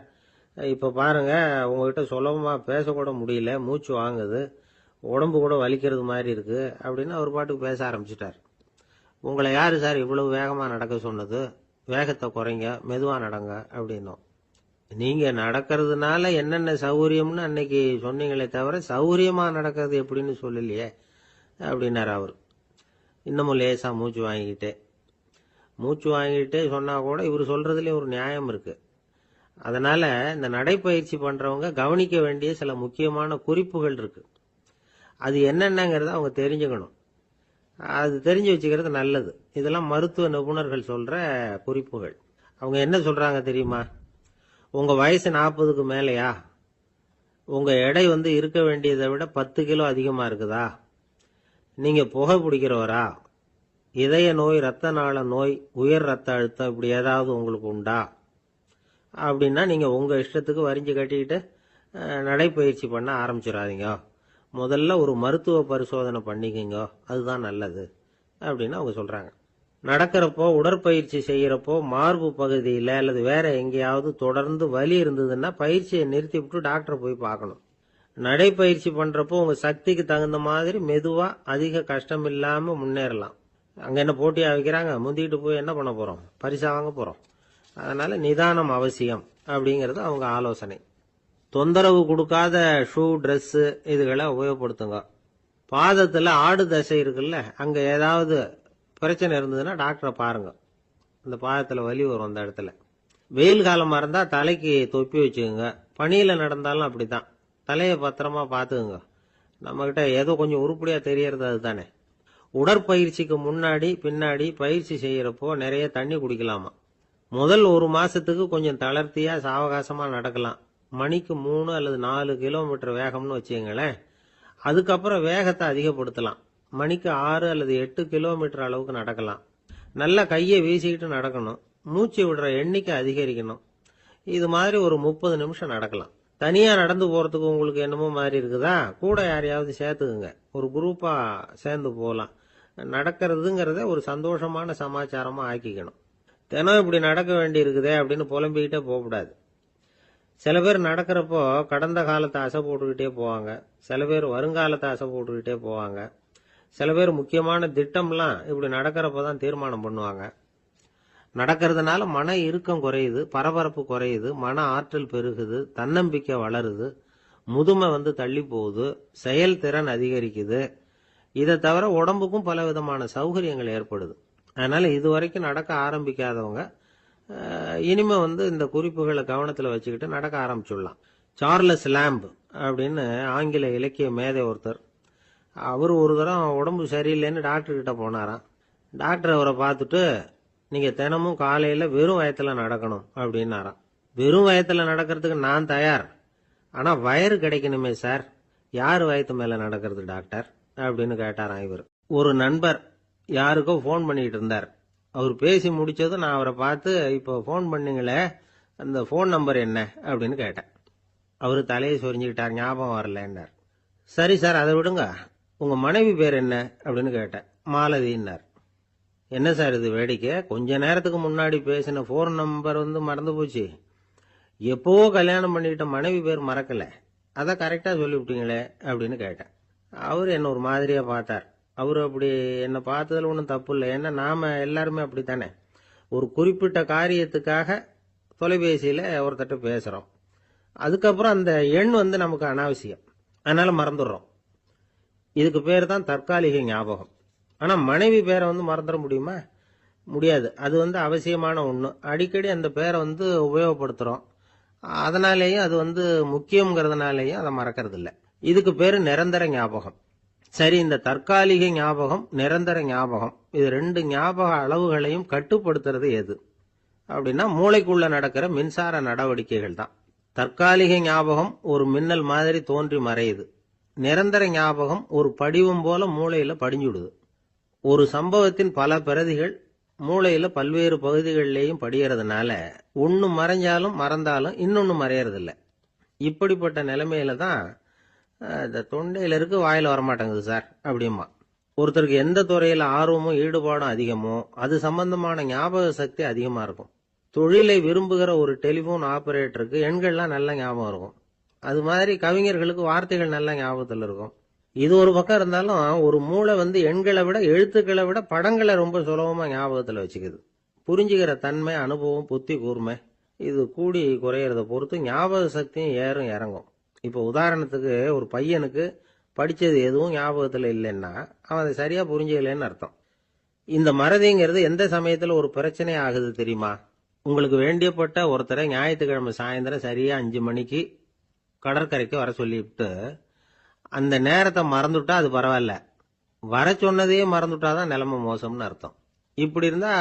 இப்ப பாருங்க, உங்ககிட்ட சுலபமா பேசக்கூட முடியல, மூச்சு வாங்குது, உடம்பு கூட வலிக்கிறது மாதிரி இருக்கு அப்படின்னு அவர் பாட்டுக்கு பேச ஆரம்பிச்சிட்டார். உங்களை யாரு சார் இவ்வளவு வேகமா நடக்க சொன்னது? வேகத்தை குறைங்க, மெதுவா நடங்க அப்படின்னோம். நீங்க நடக்கிறதுனால என்னென்ன சௌகரியம்னு அன்னைக்கு சொன்னீங்களே தவிர சௌகரியமா நடக்கிறது எப்படின்னு சொல்லலையே அப்படின்னாரு அவர். இன்னமும் லேசா மூச்சு வாங்கிட்டே சொன்னா கூட இவர் சொல்றதுலயும் ஒரு நியாயம் இருக்கு. அதனால இந்த நடைப்பயிற்சி பண்றவங்க கவனிக்க வேண்டிய சில முக்கியமான குறிப்புகள் இருக்கு. அது என்னென்னங்கிறத அவங்க தெரிஞ்சுக்கணும். அது தெரிஞ்சு வச்சுக்கிறது நல்லது. இதெல்லாம் மருத்துவ நிபுணர்கள் சொல்ற குறிப்புகள். அவங்க என்ன சொல்றாங்க தெரியுமா? உங்க வயசு 40க்கு மேலையா? உங்க எடை இருக்க வேண்டியதை விட 10 கிலோ அதிகமா இருக்குதா? நீங்க புகை பிடிக்கிறவரா? இதய நோய், ரத்த நாள நோய், உயர் ரத்த அழுத்தம் இப்படி ஏதாவது உங்களுக்கு உண்டா? அப்படின்னா நீங்க உங்க இஷ்டத்துக்கு வரிஞ்சு கட்டிக்கிட்டு நடைப்பயிற்சி பண்ண ஆரம்பிச்சிடாதீங்க. முதல்ல ஒரு மருத்துவ பரிசோதனை பண்ணிக்கோங்க, அதுதான் நல்லது அப்படின்னு அவங்க சொல்றாங்க. நடக்கிறப்போ, உடற்பயிற்சி செய்யறப்போ மார்பு பகுதியில அல்லது வேற எங்கேயாவது தொடர்ந்து வலி இருந்ததுன்னா பயிற்சியை நிறுத்தி விட்டு டாக்டரை போய் பார்க்கணும். நடைப்பயிற்சி பண்றப்போ உங்க சக்திக்கு தகுந்த மாதிரி மெதுவா அதிக கஷ்டம் இல்லாம முன்னேறலாம். அங்க என்ன போட்டியா வைக்கிறாங்க? முந்திக்கிட்டு போய் என்ன பண்ண போறோம்? பரிசா வாங்க போறோம். அதனால நிதானம் அவசியம் அப்படிங்கறது அவங்க ஆலோசனை. தொந்தரவு கொடுக்காத ஷூ, ட்ரெஸ் இதுகளை உபயோகப்படுத்துங்க. பாதத்துல ஆடு தசை இருக்குல்ல, அங்க ஏதாவது பிரச்சனை இருந்ததுன்னா டாக்டரை பாருங்க. இந்த பாதத்துல வலி வரும் அந்த இடத்துல. வெயில் காலமா இருந்தா தலைக்கு தொப்பி வச்சுக்கோங்க. பனியில நடந்தாலும் அப்படித்தான், தலையை பத்திரமா பாத்துக்குங்க. நம்ம கிட்ட ஏதோ கொஞ்சம் உருப்படியா தெரியறது அதுதானே. உடற்பயிற்சிக்கு முன்னாடி பின்னாடி பயிற்சி செய்யறப்போ நிறைய தண்ணி குடிக்கலாமா. முதல் 1 மாசத்துக்கு கொஞ்சம் தளர்த்தியா சாவகாசமா நடக்கலாம். மணிக்கு 3 அல்லது 4 கிலோமீட்டர் வேகம்னு வச்சுங்களேன். அதுக்கப்புறம் வேகத்தை அதிகப்படுத்தலாம். மணிக்கு 6 அல்லது 8 கிலோமீட்டர் அளவுக்கு நடக்கலாம். நல்லா கையை வீசிக்கிட்டு நடக்கணும். மூச்சு விடுற எண்ணிக்கை அதிகரிக்கணும். இது மாதிரி ஒரு 30 நிமிஷம் நடக்கலாம். தனியா நடந்து போறதுக்கு உங்களுக்கு என்னமோ மாதிரி இருக்குதா? கூட யாரையாவது சேர்த்துக்குங்க, ஒரு குரூப்பா சேர்ந்து போகலாம். நடக்கிறதுங்கிறத ஒரு சந்தோஷமான சமாச்சாரமா ஆக்கிக்கணும். தினம் இப்படி நடக்க வேண்டி இருக்குதே அப்படின்னு புலம்பிக்கிட்டே போகக்கூடாது. சில பேர் நடக்கிறப்போ கடந்த காலத்தை அசை போட்டுக்கிட்டே போவாங்க, சில பேர் வருங்காலத்தை அசை போட்டுக்கிட்டே போவாங்க, சில பேர் முக்கியமான திட்டம்லாம் இப்படி நடக்கிறப்பதான் தீர்மானம் பண்ணுவாங்க. நடக்கிறதுனால மன இறுக்கம் குறையுது, பரபரப்பு குறையுது, மன ஆற்றல் பெருகுது, தன்னம்பிக்கை வளருது, முதுமை தள்ளி போகுது, செயல்திறன் அதிகரிக்குது. இதை தவிர உடம்புக்கும் பல விதமான சௌகரியங்கள் ஏற்படுது. அதனால இதுவரைக்கும் நடக்க ஆரம்பிக்காதவங்க இனிமே இந்த குறிப்புகளை கவனத்தில் வச்சுக்கிட்டு நடக்க ஆரம்பிச்சுடலாம். சார்லஸ் லேம்ப் அப்படின்னு ஆங்கில இலக்கிய மேதை ஒருத்தர், அவர் ஒரு தரம் உடம்பு சரியில்லைன்னு டாக்டர் கிட்ட போனாராம். டாக்டர் அவரை பார்த்துட்டு, நீங்க தினமும் காலையில வெறும் வயத்துல நடக்கணும் அப்படின்னாராம். வெறும் வயத்துல நடக்கிறதுக்கு நான் தயார், ஆனா வயிறு கிடைக்கணுமே சார், யார் வயத்து மேல நடக்கிறது டாக்டர் அப்படின்னு கேட்டாராம் இவர். ஒரு நண்பர் யாருக்கோ போன் பண்ணிட்டு இருந்தார். அவர் பேசி முடிச்சதும் நான் அவரை பார்த்து, இப்போ போன் பண்ணீங்களே அந்த போன் நம்பர் என்ன அப்படின்னு கேட்டேன். அவரு தலையை சொரிஞ்சுக்கிட்டார், ஞாபகம் வரலன்னார். சரி சார் அதை விடுங்க, உங்க மனைவி பேர் என்ன அப்படின்னு கேட்டேன். மாலதின்னார். என்ன சார் இது வேடிக்கை, கொஞ்ச நேரத்துக்கு முன்னாடி பேசின போன் நம்பர் மறந்து போச்சு, எப்போ கல்யாணம் பண்ணிக்கிட்ட மனைவி பேர் மறக்கல, அதை கரெக்டா சொல்லிவிட்டீங்களே அப்படின்னு கேட்டேன். அவரு என்ன ஒரு மாதிரியா பார்த்தார். அவரு அப்படி என்ன பார்த்ததுல ஒன்றும் தப்பு இல்லை, ஏன்னா நாம எல்லாருமே அப்படித்தானே. ஒரு குறிப்பிட்ட காரியத்துக்காக தொலைபேசியில ஒருத்தட்ட பேசுறோம், அதுக்கப்புறம் அந்த எண் நமக்கு அனாவசியம், அதனால மறந்துடுறோம். இதுக்கு பேர் தான் தற்காலிக ஞாபகம். ஆனா மனைவி பேரை மறந்துட முடியுமா? முடியாது. அது அவசியமான ஒண்ணு. அடிக்கடி அந்த பேரை உபயோகப்படுத்துறோம், அதனாலேயும் அது முக்கியங்கிறதுனாலேயும் அதை மறக்கிறது இல்லை. இதுக்கு பேரு நிரந்தர ஞாபகம். சரி, இந்த தற்காலிக ஞாபகம், நிரந்தர ஞாபகம், இது ரெண்டு ஞாபக அளவுகளையும் கட்டுப்படுத்துறது எது அப்படின்னா மூளைக்குள்ள நடக்கிற மின்சார நடவடிக்கைகள் தான். தற்காலிக ஞாபகம் ஒரு மின்னல் மாதிரி தோன்றி மறையுது, நிரந்தர ஞாபகம் ஒரு படிவம் போல மூளையில படிஞ்சுடுது. ஒரு சம்பவத்தின் பல பிரதிகள் மூளையில பல்வேறு பகுதிகளிலேயும் படியறதுனால ஒன்னு மறைஞ்சாலும் மறந்தாலும் இன்னொன்னு மறையறதில்ல. இப்படிப்பட்ட நிலைமையில தான் இந்த தொண்டையில இருக்கு, வாயில வரமாட்டேங்குது சார் அப்படிமா. ஒருத்தருக்கு எந்த துறையில ஆர்வமும் ஈடுபாடும் அதிகமோ அது சம்பந்தமான ஞாபக சக்தி அதிகமா இருக்கும். தொழிலை விரும்புகிற ஒரு டெலிபோன் ஆபரேட்டருக்கு எண்கள்லாம் நல்ல ஞாபகம் இருக்கும். அது மாதிரி கவிஞர்களுக்கு வார்த்தைகள் நல்ல ஞாபகத்தில் இருக்கும். இது ஒரு பக்கம் இருந்தாலும் ஒரு மூளை எண்களை விட எழுத்துக்களை விட படங்களை ரொம்ப சுலபமா ஞாபகத்துல வச்சுக்குது. புரிஞ்சுக்கிற தன்மை, அனுபவம், புத்தி கூர்மை இது கூடி குறையறத பொறுத்து ஞாபக சக்தியும் ஏறும் இறங்கும். இப்ப உதாரணத்துக்கு ஒரு பையனுக்கு படிச்சது எதுவும் ஞாபகத்துல இல்லைன்னா அவன் அதை சரியா புரிஞ்சுக்கலன்னு அர்த்தம். இந்த மறதிங்கிறது எந்த சமயத்துல ஒரு பிரச்சனை ஆகுது தெரியுமா? உங்களுக்கு வேண்டியப்பட்ட ஒருத்தரை ஞாயிற்றுக்கிழமை சாயந்தரம் சரியா 5 மணிக்கு கடற்கரைக்கு வர சொல்லிவிட்டு அந்த நேரத்தை மறந்துட்டா அது பரவாயில்ல, வர சொன்னதையே மறந்துட்டாதான் நிலைமை மோசம்னு அர்த்தம். இப்படி இருந்தா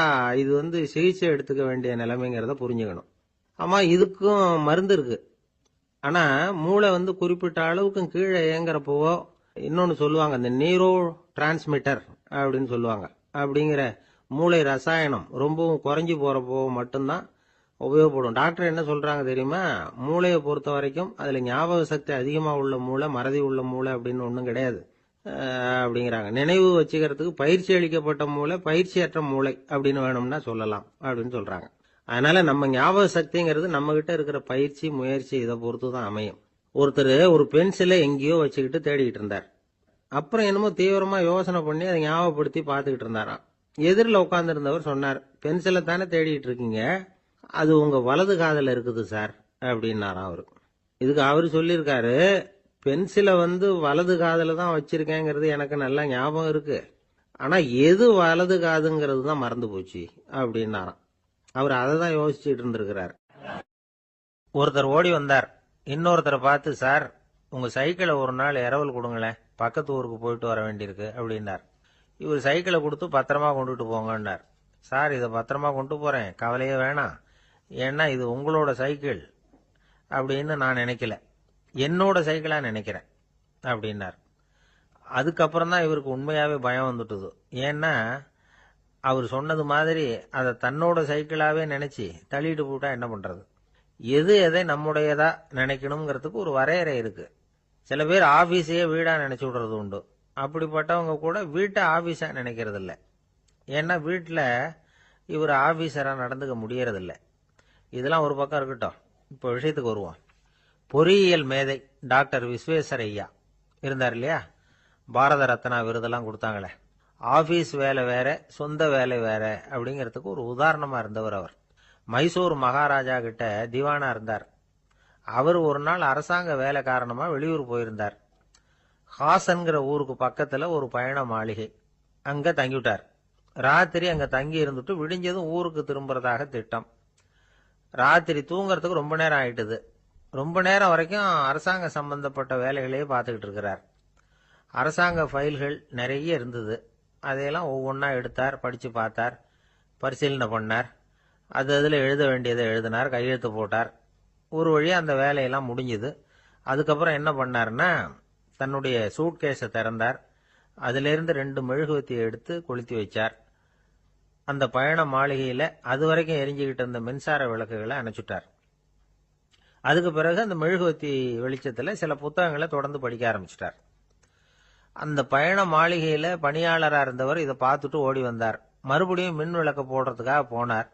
இது சிகிச்சை எடுத்துக்க வேண்டிய நிலைமைங்கிறத புரிஞ்சுக்கணும். ஆமா, இதுக்கும் மருந்து இருக்கு. ஆனா மூளை குறிப்பிட்ட அளவுக்கு கீழே இயங்குறப்போ இன்னொன்னு சொல்லுவாங்க, இந்த நியூரோ டிரான்ஸ்மிட்டர் அப்படின்னு சொல்லுவாங்க. அப்படிங்கிற மூளை ரசாயனம் ரொம்பவும் குறைஞ்சி போறப்போ மட்டும்தான் உபயோகப்படும். டாக்டர் என்ன சொல்றாங்க தெரியுமா? மூளையை பொறுத்த வரைக்கும் அதுல ஞாபக சக்தி அதிகமா உள்ள மூளை, மறதி உள்ள மூளை அப்படின்னு ஒண்ணும் கிடையாது அப்படிங்கிறாங்க. நினைவு வச்சுக்கிறதுக்கு பயிற்சி அளிக்கப்பட்ட மூளை, பயிற்சியற்ற மூளை அப்படின்னு வேணும்னா சொல்லலாம் அப்படின்னு சொல்றாங்க. அதனால நம்ம ஞாபக சக்திங்கிறது நம்ம கிட்ட இருக்கிற பயிற்சி, முயற்சி இதை பொறுத்து தான் அமையும். ஒருத்தர் ஒரு பென்சிலை எங்கேயோ வச்சுக்கிட்டு தேடிக்கிட்டு இருந்தார். அப்புறம் என்னமோ தீவிரமா யோசனை பண்ணி அதை ஞாபகப்படுத்தி பார்த்துக்கிட்டு இருந்தாராம். எதிரில் உட்கார்ந்து இருந்தவர் சொன்னார், பென்சிலை தானே தேடிட்டு இருக்கீங்க, அது உங்க வலது காதுல இருக்குது சார் அப்படின்னாராம் அவரு. இதுக்கு அவரு சொல்லியிருக்காரு, பென்சிலை வலது காதுல தான் வச்சிருக்கேங்கிறது எனக்கு நல்லா ஞாபகம் இருக்கு, ஆனா எது வலது காதுங்கிறது தான் மறந்து போச்சு அப்படின்னாராம். அவர் அதை தான் யோசிச்சுட்டு இருந்திருக்கிறார். ஒருத்தர் ஓடி வந்தார், இன்னொருத்தரை பார்த்து, சார் உங்க சைக்கிளை ஒரு நாள் இரவல் கொடுங்களேன், பக்கத்து ஊருக்கு போயிட்டு வர வேண்டியிருக்கு அப்படின்னார். இவர் சைக்கிளை கொடுத்து பத்திரமா கொண்டுட்டு போங்கன்னார். சார் இதை பத்திரமா கொண்டு போறேன், கவலையே வேணாம், ஏன்னா இது உங்களோட சைக்கிள் அப்படின்னு நான் நினைக்கல, என்னோட சைக்கிளா நினைக்கிறேன் அப்படின்னார். அதுக்கப்புறம் தான் இவருக்கு உண்மையாவே பயம் வந்துட்டுது. ஏன்னா அவர் சொன்னது மாதிரி அதை தன்னோட சைக்கிளாவே நினைச்சு தள்ளிட்டு போட்டா என்ன பண்றது? எது எதை நம்முடையதா நினைக்கணுங்கிறதுக்கு ஒரு வரையறை இருக்கு. சில பேர் ஆபீஸையே வீடா நினைச்சு விடுறது உண்டு. அப்படிப்பட்டவங்க கூட வீட்டை ஆபீஸா நினைக்கிறது இல்ல. ஏன்னா வீட்டில் இவர் ஆபீசரா நடந்துக்க முடியறதில்ல. இதெல்லாம் ஒரு பக்கம் இருக்கட்டும். இப்போ விஷயத்துக்கு வருவோம். பொறியியல் மேதை டாக்டர் விஸ்வேஸ்வரய்யா இருந்தார் இல்லையா, பாரத ரத்னா விருதெல்லாம் கொடுத்தாங்களே. ஆபீஸ் வேலை வேற, சொந்த வேலை வேற அப்படிங்கிறதுக்கு ஒரு உதாரணமா இருந்தவர் அவர். மைசூர் மகாராஜா கிட்ட திவானா இருந்தார். அவர் ஒரு நாள் அரசாங்க வேலை காரணமா வெளியூர் போயிருந்தார். ஹாசன்கிற ஊருக்கு பக்கத்துல ஒரு பயண மாளிகை, அங்க தங்கிவிட்டார். ராத்திரி அங்க தங்கி இருந்துட்டு விடிஞ்சதும் ஊருக்கு திரும்புறதாக திட்டம். ராத்திரி தூங்கறதுக்கு ரொம்ப நேரம் ஆயிட்டுது. ரொம்ப நேரம் வரைக்கும் அரசாங்க சம்பந்தப்பட்ட வேலைகளையே பார்த்துக்கிட்டு இருக்கிறார். அரசாங்க ஃபைல்கள் நிறைய இருந்தது. அதையெல்லாம் ஒவ்வொன்றா எடுத்தார், படிச்சு பார்த்தார், பரிசீலனை பண்ணார். அதில் எழுத வேண்டியதை எழுதினார், கையெழுத்து போட்டார். ஒரு வழியா அந்த வேலையெல்லாம் முடிஞ்சுது. அதுக்கப்புறம் என்ன பண்ணார்னா, தன்னுடைய சூட்கேஸை திறந்தார். அதிலிருந்து 2 மெழுகுவத்தியை எடுத்து கொளுத்தி வச்சார். அந்த பயண மாளிகையில அது வரைக்கும் எரிஞ்சுக்கிட்டு இருந்த மின்சார விளக்குகளை அணைச்சுட்டார். அதுக்கு பிறகு அந்த மெழுகுவத்தி வெளிச்சத்துல சில புத்தகங்களை தொடர்ந்து படிக்க ஆரம்பிச்சிட்டார். அந்த பயண மாளிகையில பணியாளரா இருந்தவர் இதை பார்த்துட்டு ஓடி வந்தார். மறுபடியும் மின் விளக்க போடுறதுக்காக போனார்.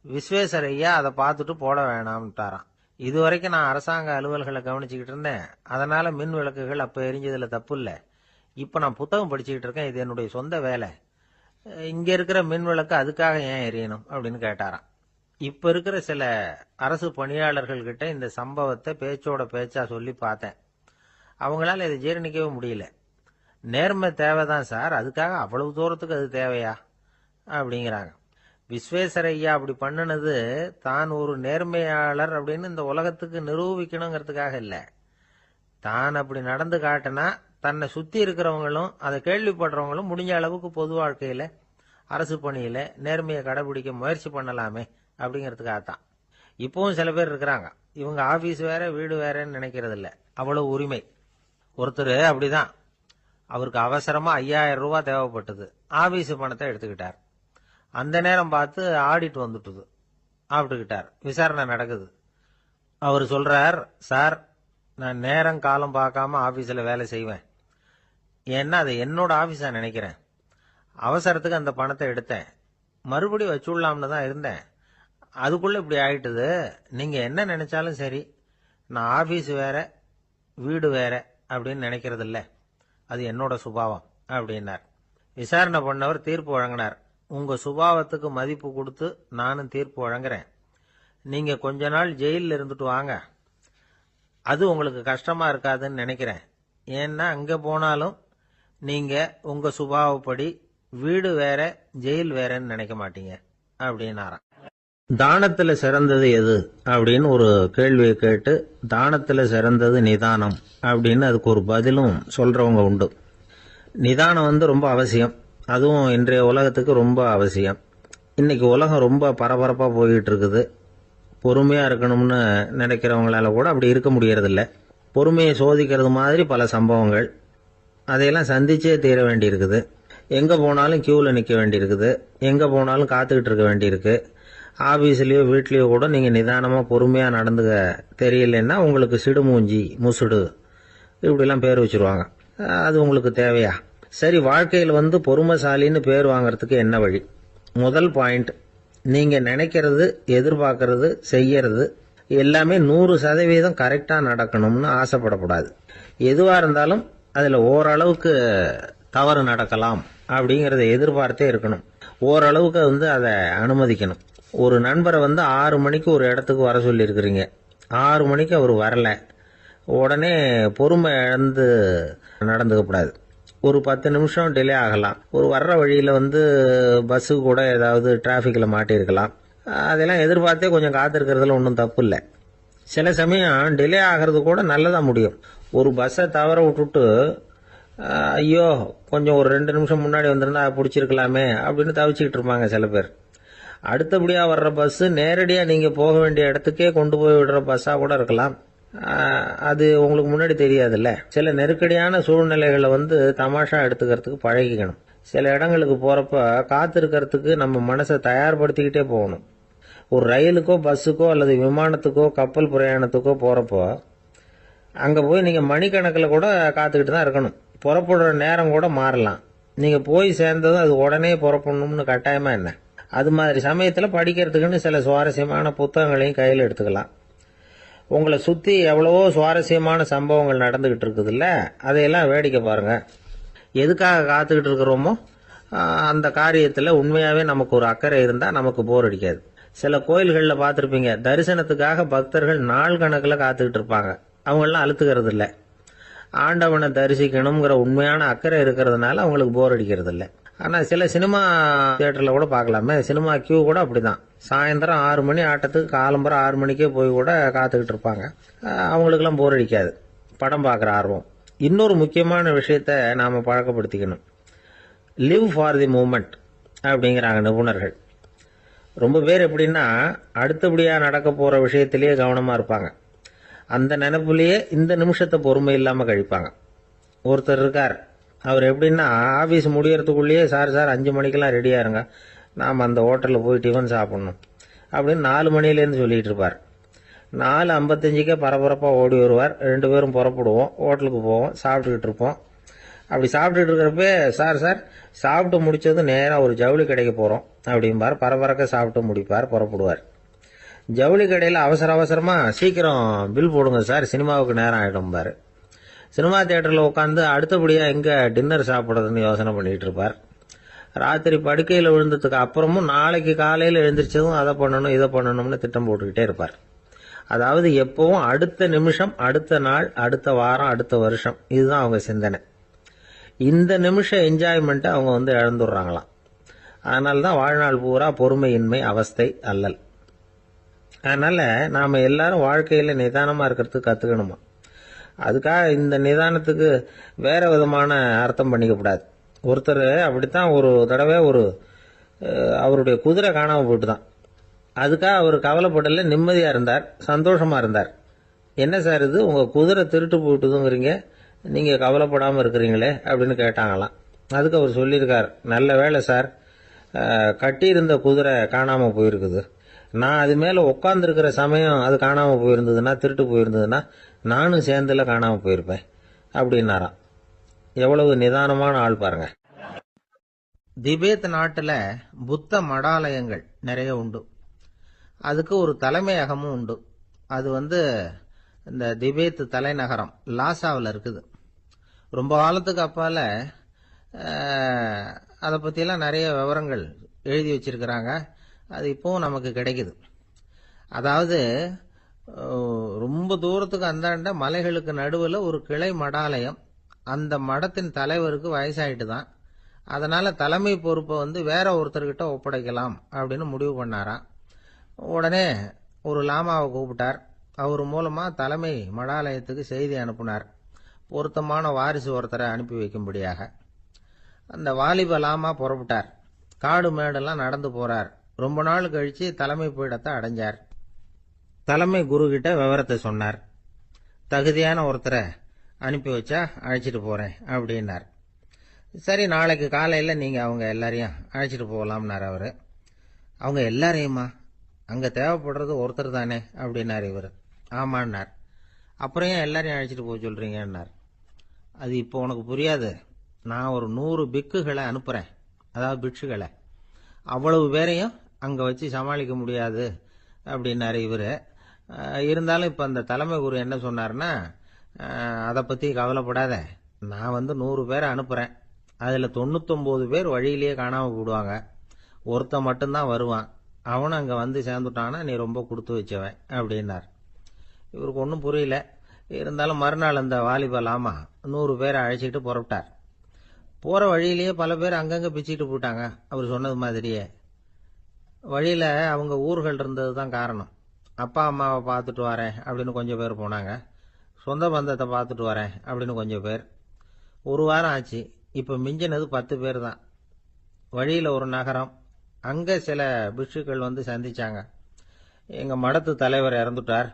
விஸ்வேஸ்வரய்யா அதை பார்த்துட்டு போட வேணாம்ட்டாராம். இதுவரைக்கும் நான் அரசாங்க அலுவல்களை கவனிச்சுக்கிட்டு இருந்தேன், அதனால மின் விளக்குகள் அப்ப எரிஞ்சதுல தப்பு இல்லை. இப்ப நான் புத்தகம் படிச்சுக்கிட்டு இருக்கேன், இது என்னுடைய சொந்த வேலை. இங்க இருக்கிற மின் விளக்கு அதுக்காக ஏன் எரியணும் அப்படின்னு கேட்டாராம். இப்ப இருக்கிற சில அரசு பணியாளர்கள் கிட்ட இந்த சம்பவத்தை பேச்சோட பேச்சா சொல்லி பார்த்தேன். அவங்களால இதை ஜீரணிக்கவே முடியல. நேர்மை தேவைதான் சார், அதுக்காக அவ்வளவு தூரத்துக்கு அது தேவையா அப்படிங்கிறாங்க. விஸ்வேஸ்வரய்யா அப்படி பண்ணினது தான் ஒரு நேர்மையாளர் அப்படின்னு இந்த உலகத்துக்கு நிரூபிக்கணுங்கிறதுக்காக இல்ல. தான் அப்படி நடந்து காட்டினா தன்னை சுத்தி இருக்கிறவங்களும் அதை கேள்விப்படுறவங்களும் முடிஞ்ச அளவுக்கு பொது வாழ்க்கையில அரசு பணியில நேர்மையை கடைபிடிக்க முயற்சி பண்ணலாமே அப்படிங்கிறதுக்காகத்தான். இப்பவும் சில பேர் இருக்கிறாங்க, இவங்க ஆபீஸ் வேற வீடு வேறன்னு நினைக்கிறது இல்ல, அவ்வளவு உரிமை. ஒருத்தர் அப்படிதான், அவருக்கு அவசரமா 5000 ரூபாய் தேவைப்பட்டது. ஆபீஸ் பணத்தை எடுத்துக்கிட்டார். அந்த நேரம் பார்த்து ஆடிட் வந்துட்டுது. ஆப்பிட்டுக்கிட்டார். விசாரணை நடக்குது. அவர் சொல்றார், சார் நான் நேரம் காலம் பார்க்காம ஆபீஸ்ல வேலை செய்வேன். ஏன்னா அதை என்னோட ஆபீஸா நினைக்கிறேன். அவசரத்துக்கு அந்த பணத்தை எடுத்தேன், மறுபடியும் வச்சுடலாம்னு தான் இருந்தேன். அதுக்குள்ள இப்படி ஆயிட்டுது. நீங்க என்ன நினைச்சாலும் சரி, நான் ஆபீஸ் வேற வீடு வேற அப்படின்னு நினைக்கிறது இல்ல, அது என்னோட சுபாவம் அப்படின்னார். விசாரணை பண்ணவர் தீர்ப்பு வழங்கினார். உங்க சுபாவத்துக்கு மதிப்பு கொடுத்து நானும் தீர்ப்பு வழங்குறேன். நீங்க கொஞ்ச நாள் ஜெயிலில் இருந்துட்டு வாங்க, அது உங்களுக்கு கஷ்டமா இருக்காதுன்னு நினைக்கிறேன். ஏன்னா அங்க போனாலும் நீங்க உங்க சுபாவப்படி வீடு வேற ஜெயில் வேறன்னு நினைக்க மாட்டீங்க அப்படின்னாராம். தானத்துல சிறந்தது எது அப்படின்னு ஒரு கேள்வியை கேட்டு, தானத்துல சிறந்தது நிதானம் அப்படின்னு அதுக்கு ஒரு பதிலும் சொல்றவங்க உண்டு. நிதானம் ரொம்ப அவசியம். அதுவும் இன்றைய உலகத்துக்கு ரொம்ப அவசியம். இன்னைக்கு உலகம் ரொம்ப பரபரப்பா போயிட்டு இருக்குது. பொறுமையா இருக்கணும்னு நினைக்கிறவங்களால கூட அப்படி இருக்க முடியறதில்ல. பொறுமையை சோதிக்கிறது மாதிரி பல சம்பவங்கள், அதையெல்லாம் சந்திச்சே தீர வேண்டி இருக்குது. எங்க போனாலும் கியூல நிக்க வேண்டி இருக்குது, எங்க போனாலும் காத்துக்கிட்டு இருக்க வேண்டி இருக்கு. ஆபீஸ்லயோ வீட்லயோ கூட நீங்க நிதானமா பொறுமையா நடந்துக்க தெரியலன்னா உங்களுக்கு சிடுமூஞ்சி முசுடு இப்படிலாம் பேர் வச்சிருவாங்க. அது உங்களுக்கு தேவையா? சரி, வாழ்க்கையில் பொறுமைசாலின்னு பேர் வாங்கறதுக்கு என்ன வழி? முதல் பாயிண்ட், நீங்க நினைக்கிறது, எதிர்பார்க்கறது, செய்யறது எல்லாமே 100% கரெக்டா நடக்கணும்னு ஆசைப்படக்கூடாது. எதுவா இருந்தாலும் அதுல ஓரளவுக்கு தவறு நடக்கலாம் அப்படிங்கறத எதிர்பார்த்தே இருக்கணும். ஓரளவுக்கு அதை அனுமதிக்கணும். ஒரு நண்பரை 6 மணிக்கு ஒரு இடத்துக்கு வர சொல்லி இருக்கிறீங்க. 6 மணிக்கு அவர் வரல, உடனே பொறுமை இழந்து நடந்துக்க கூடாது. ஒரு 10 நிமிஷம் டிலே ஆகலாம். ஒரு வர்ற வழியில பஸ்ஸு கூட ஏதாவது டிராபிக்ல மாட்டிருக்கலாம். அதெல்லாம் எதிர்பார்த்தே கொஞ்சம் காத்திருக்கிறதுல ஒன்றும் தப்பு இல்லை. சில சமயம் டிலே ஆகிறது கூட நல்லதா முடியும். ஒரு பஸ்ஸை தவற விட்டுட்டு ஐயோ கொஞ்சம் ஒரு 2 நிமிஷம் முன்னாடி வந்திருந்தா பிடிச்சிருக்கலாமே அப்படின்னு தவிச்சுக்கிட்டு இருப்பாங்க சில பேர். அடுத்தபடியா வர்ற பஸ் நேரடியா நீங்க போக வேண்டிய இடத்துக்கே கொண்டு போய் விடுற பஸ்ஸா கூட இருக்கலாம். அது உங்களுக்கு முன்னாடி தெரியாதுல்ல. சில நெருக்கடியான சூழ்நிலைகளை தமாஷா எடுத்துக்கிறதுக்கு பழகிக்கணும். சில இடங்களுக்கு போறப்ப காத்திருக்கிறதுக்கு நம்ம மனசை தயார்படுத்திக்கிட்டே போகணும். ஒரு ரயிலுக்கோ பஸ்ஸுக்கோ அல்லது விமானத்துக்கோ கப்பல் பிரயாணத்துக்கோ போறப்போ அங்க போய் நீங்க மணிக்கணக்கில் கூட காத்துக்கிட்டு தான் இருக்கணும். புறப்படுற நேரம் கூட மாறலாம். நீங்கள் போய் சேர்ந்ததும் அது உடனே புறப்படணும்னு கட்டாயமா என்ன? அது மாதிரி சமயத்தில் படிக்கிறதுக்குன்னு சில சுவாரஸ்யமான புத்தகங்களையும் கையில் எடுத்துக்கலாம். உங்களை சுற்றி எவ்வளவோ சுவாரஸ்யமான சம்பவங்கள் நடந்துக்கிட்டு இருக்குதுல்ல, அதையெல்லாம் வேடிக்கை பாருங்க. எதுக்காக காத்துக்கிட்டு இருக்கிறோமோ அந்த காரியத்தில் உண்மையாகவே நமக்கு ஒரு அக்கறை இருந்தால் நமக்கு போர் அடிக்காது. சில கோயில்களில் பார்த்துருப்பீங்க, தரிசனத்துக்காக பக்தர்கள் நாள் கணக்கில் காத்துக்கிட்டு இருப்பாங்க. அவங்களெலாம் அழுத்துக்கிறது இல்லை. ஆண்டவனை தரிசிக்கணுங்கிற உண்மையான அக்கறை இருக்கிறதுனால அவங்களுக்கு போர் அடிக்கிறது இல்லை. ஆனால் சில சினிமா தியேட்டரில் கூட பார்க்கலாமே, சினிமா கியூ கூட அப்படிதான். சாயந்தரம் 6 மணி ஆட்டத்துக்கு காலம்பரம் 6 மணிக்கே போய் கூட காத்துக்கிட்டு இருப்பாங்க. அவங்களுக்கெல்லாம் போர் அடிக்காது, படம் பார்க்குற ஆர்வம். இன்னொரு முக்கியமான விஷயத்த நாம் பழக்கப்படுத்திக்கணும். லிவ் ஃபார் தி மூமெண்ட் அப்படிங்கிறாங்க நிபுணர்கள். ரொம்ப பேர் எப்படின்னா அடுத்தபடியாக நடக்க போகிற விஷயத்திலேயே கவனமாக இருப்பாங்க. அந்த நினைப்புலேயே இந்த நிமிஷத்தை பொறுமை இல்லாமல் கழிப்பாங்க. ஒருத்தர் இருக்கார், அவர் எப்படின்னா ஆஃபீஸ் முடியறதுக்குள்ளேயே சார் 5 மணிக்கெல்லாம் ரெடியாக இருங்க, நாம் அந்த ஹோட்டலில் போய் டிஃபன் சாப்பிட்ணும் அப்படின்னு 4 மணிலேருந்து சொல்லிகிட்டு இருப்பார். 4:55 பரபரப்பாக ஓடி வருவார். 2 பேரும் புறப்படுவோம், ஹோட்டலுக்கு போவோம், சாப்பிட்டுக்கிட்டு இருப்போம். அப்படி சாப்பிட்டுட்டு இருக்கிறப்ப சார் சாப்பிட்டு முடிச்சது நேராக ஒரு ஜவுளி கடைக்கு போகிறோம் அப்படிம்பார். பரபரக்க சாப்பிட்டு முடிப்பார், புறப்படுவார். ஜவுளி கடையில் அவசரமாக சீக்கிரம் பில் போடுங்க சார், சினிமாவுக்கு நேரம் ஆகிடும்பார். சினிமா தியேட்டரில் உட்காந்து அடுத்தபடியாக எங்கே டின்னர் சாப்பிட்றதுன்னு யோசனை பண்ணிகிட்டு இருப்பார். ராத்திரி படுக்கையில் விழுந்ததுக்கு அப்புறமும் நாளைக்கு காலையில் எழுந்திரிச்சதும் அதை பண்ணணும் இதை பண்ணணும்னு திட்டம் போட்டுக்கிட்டே இருப்பார். அதாவது எப்பவும் அடுத்த நிமிஷம், அடுத்த நாள், அடுத்த வாரம், அடுத்த வருஷம், இதுதான் அவங்க சிந்தனை. இந்த நிமிஷம் என்ஜாய்மெண்ட்டை அவங்க இழந்துடுறாங்களாம். அதனால தான் வாழ்நாள் பூரா பொறுமையின்மை, அவஸ்தை, அல்லல். அதனால் நாம் எல்லாரும் வாழ்க்கையில் நிதானமாக இருக்கிறதுக்கு கற்றுக்கணுமா. அதுக்காக இந்த நிதானத்துக்கு வேறு விதமான அர்த்தம் பண்ணிக்கக்கூடாது. ஒருத்தர் அப்படித்தான் ஒரு தடவை அவருடைய குதிரை காணாமல் போயிட்டு தான். அதுக்காக அவர் கவலைப்படல, நிம்மதியாக இருந்தார், சந்தோஷமாக இருந்தார். என்ன சார் இது, உங்கள் குதிரை திருட்டு போயிட்டுதுங்கிறீங்க, நீங்கள் கவலைப்படாமல் இருக்கிறீங்களே அப்படின்னு கேட்டாங்களாம். அதுக்கு அவர் சொல்லியிருக்கார், நல்ல வேலை சார், கட்டியிருந்த குதிரை காணாமல் போயிருக்குது. நான் அது மேலே உட்காந்துருக்கிற சமயம் அது காணாமல் போயிருந்ததுன்னா, திருட்டு போயிருந்ததுன்னா நானும் சேர்ந்துல காணாமல் போயிருப்பேன் அப்படின்னாராம். எவ்வளவு நிதானமான ஆள் பாருங்க. திபேத் நாட்டில் புத்த மடாலயங்கள் நிறைய உண்டு. அதுக்கு ஒரு தலைமையகமும் உண்டு. அது இந்த திபேத் தலைநகரம் லாசாவில் இருக்குது. ரொம்ப காலத்துக்கு அப்பால் அதை பற்றியெல்லாம் நிறைய விவரங்கள் எழுதி வச்சிருக்கிறாங்க. அது இப்போவும் நமக்கு கிடைக்குது. அதாவது ரொம்ப தூரத்துக்கு அந்தாண்ட மலைகளுக்கு நடுவில் ஒரு கிளை மடாலயம். அந்த மடத்தின் தலைவருக்கு வயசாயிட்டு தான். அதனால் தலைமை பொறுப்பை வேற ஒருத்தர்கிட்ட ஒப்படைக்கலாம் அப்படின்னு முடிவு பண்ணாராம். உடனே ஒரு லாமாவை கூப்பிட்டார். அவர் மூலமாக தலைமை மடாலயத்துக்கு செய்தி அனுப்புனார், பொருத்தமான வாரிசு ஒருத்தரை அனுப்பி வைக்கும்படியாக. அந்த வாலிப லாமா புறப்பட்டார். காடு மேடெல்லாம் நடந்து போறார். ரொம்ப நாள் கழிச்சு தலைமை பீடத்தை அடைஞ்சார். தலைமை குரு கிட்ட விவரத்தை சொன்னார். தகுதியான ஒருத்தரை அனுப்பி வச்சா அழைச்சிட்டு போறேன் அப்படின்னார். சரி, நாளைக்கு காலையில் நீங்கள் அவங்க எல்லாரையும் அழைச்சிட்டு போகலாம்னார் அவர். அவங்க எல்லாரையுமா? அங்கே தேவைப்படுறது ஒருத்தர் தானே அப்படின்னார் இவர். ஆமான்னார். அப்புறம் ஏன் எல்லாரையும் அழைச்சிட்டு போக சொல்கிறீங்கன்னார். அது இப்போ உனக்கு புரியாது. நான் ஒரு 100 பிக்குகளை அனுப்புகிறேன், அதாவது பிட்சுகளை. அவ்வளவு பேரையும் அங்கே வச்சு சமாளிக்க முடியாது அப்படின்னாரு இவர். இருந்தாலும் இப்போ அந்த தலைமை குரு என்ன சொன்னார்னா, அதை பற்றி கவலைப்படாத, நான் 100 பேரை அனுப்புகிறேன். அதில் 99 பேர் வழியிலேயே காணாமல் போடுவாங்க, ஒருத்தன் மட்டும்தான் வருவான். அவனும் அங்கே சேர்ந்துட்டான்னா நீ ரொம்ப கொடுத்து வச்சவன் அப்படின்னார். இவருக்கு ஒன்றும் புரியல. இருந்தாலும் மறுநாள் அந்த வாலிப லாமா 100 பேரை அழைச்சிட்டு புறப்பட்டார். போகிற வழியிலேயே பல பேர் அங்கங்கே பிச்சுக்கிட்டு போயிட்டாங்க. அவர் சொன்னது மாதிரியே. வழியில் அவங்க ஊர்கள் இருந்தது தான் காரணம். அப்பா அம்மாவை பார்த்துட்டு வரேன் அப்படின்னு கொஞ்சம் பேர் போனாங்க. சொந்த பந்தத்தை பார்த்துட்டு வரேன் அப்படின்னு கொஞ்சம் பேர். ஒரு வாரம் ஆச்சு. இப்போ மிஞ்சினது 10 பேர் தான். வழியில் ஒரு நகரம். அங்கே சில பிட்சுக்கள் சந்திச்சாங்க. எங்கள் மடத்து தலைவர் இறந்துட்டார்,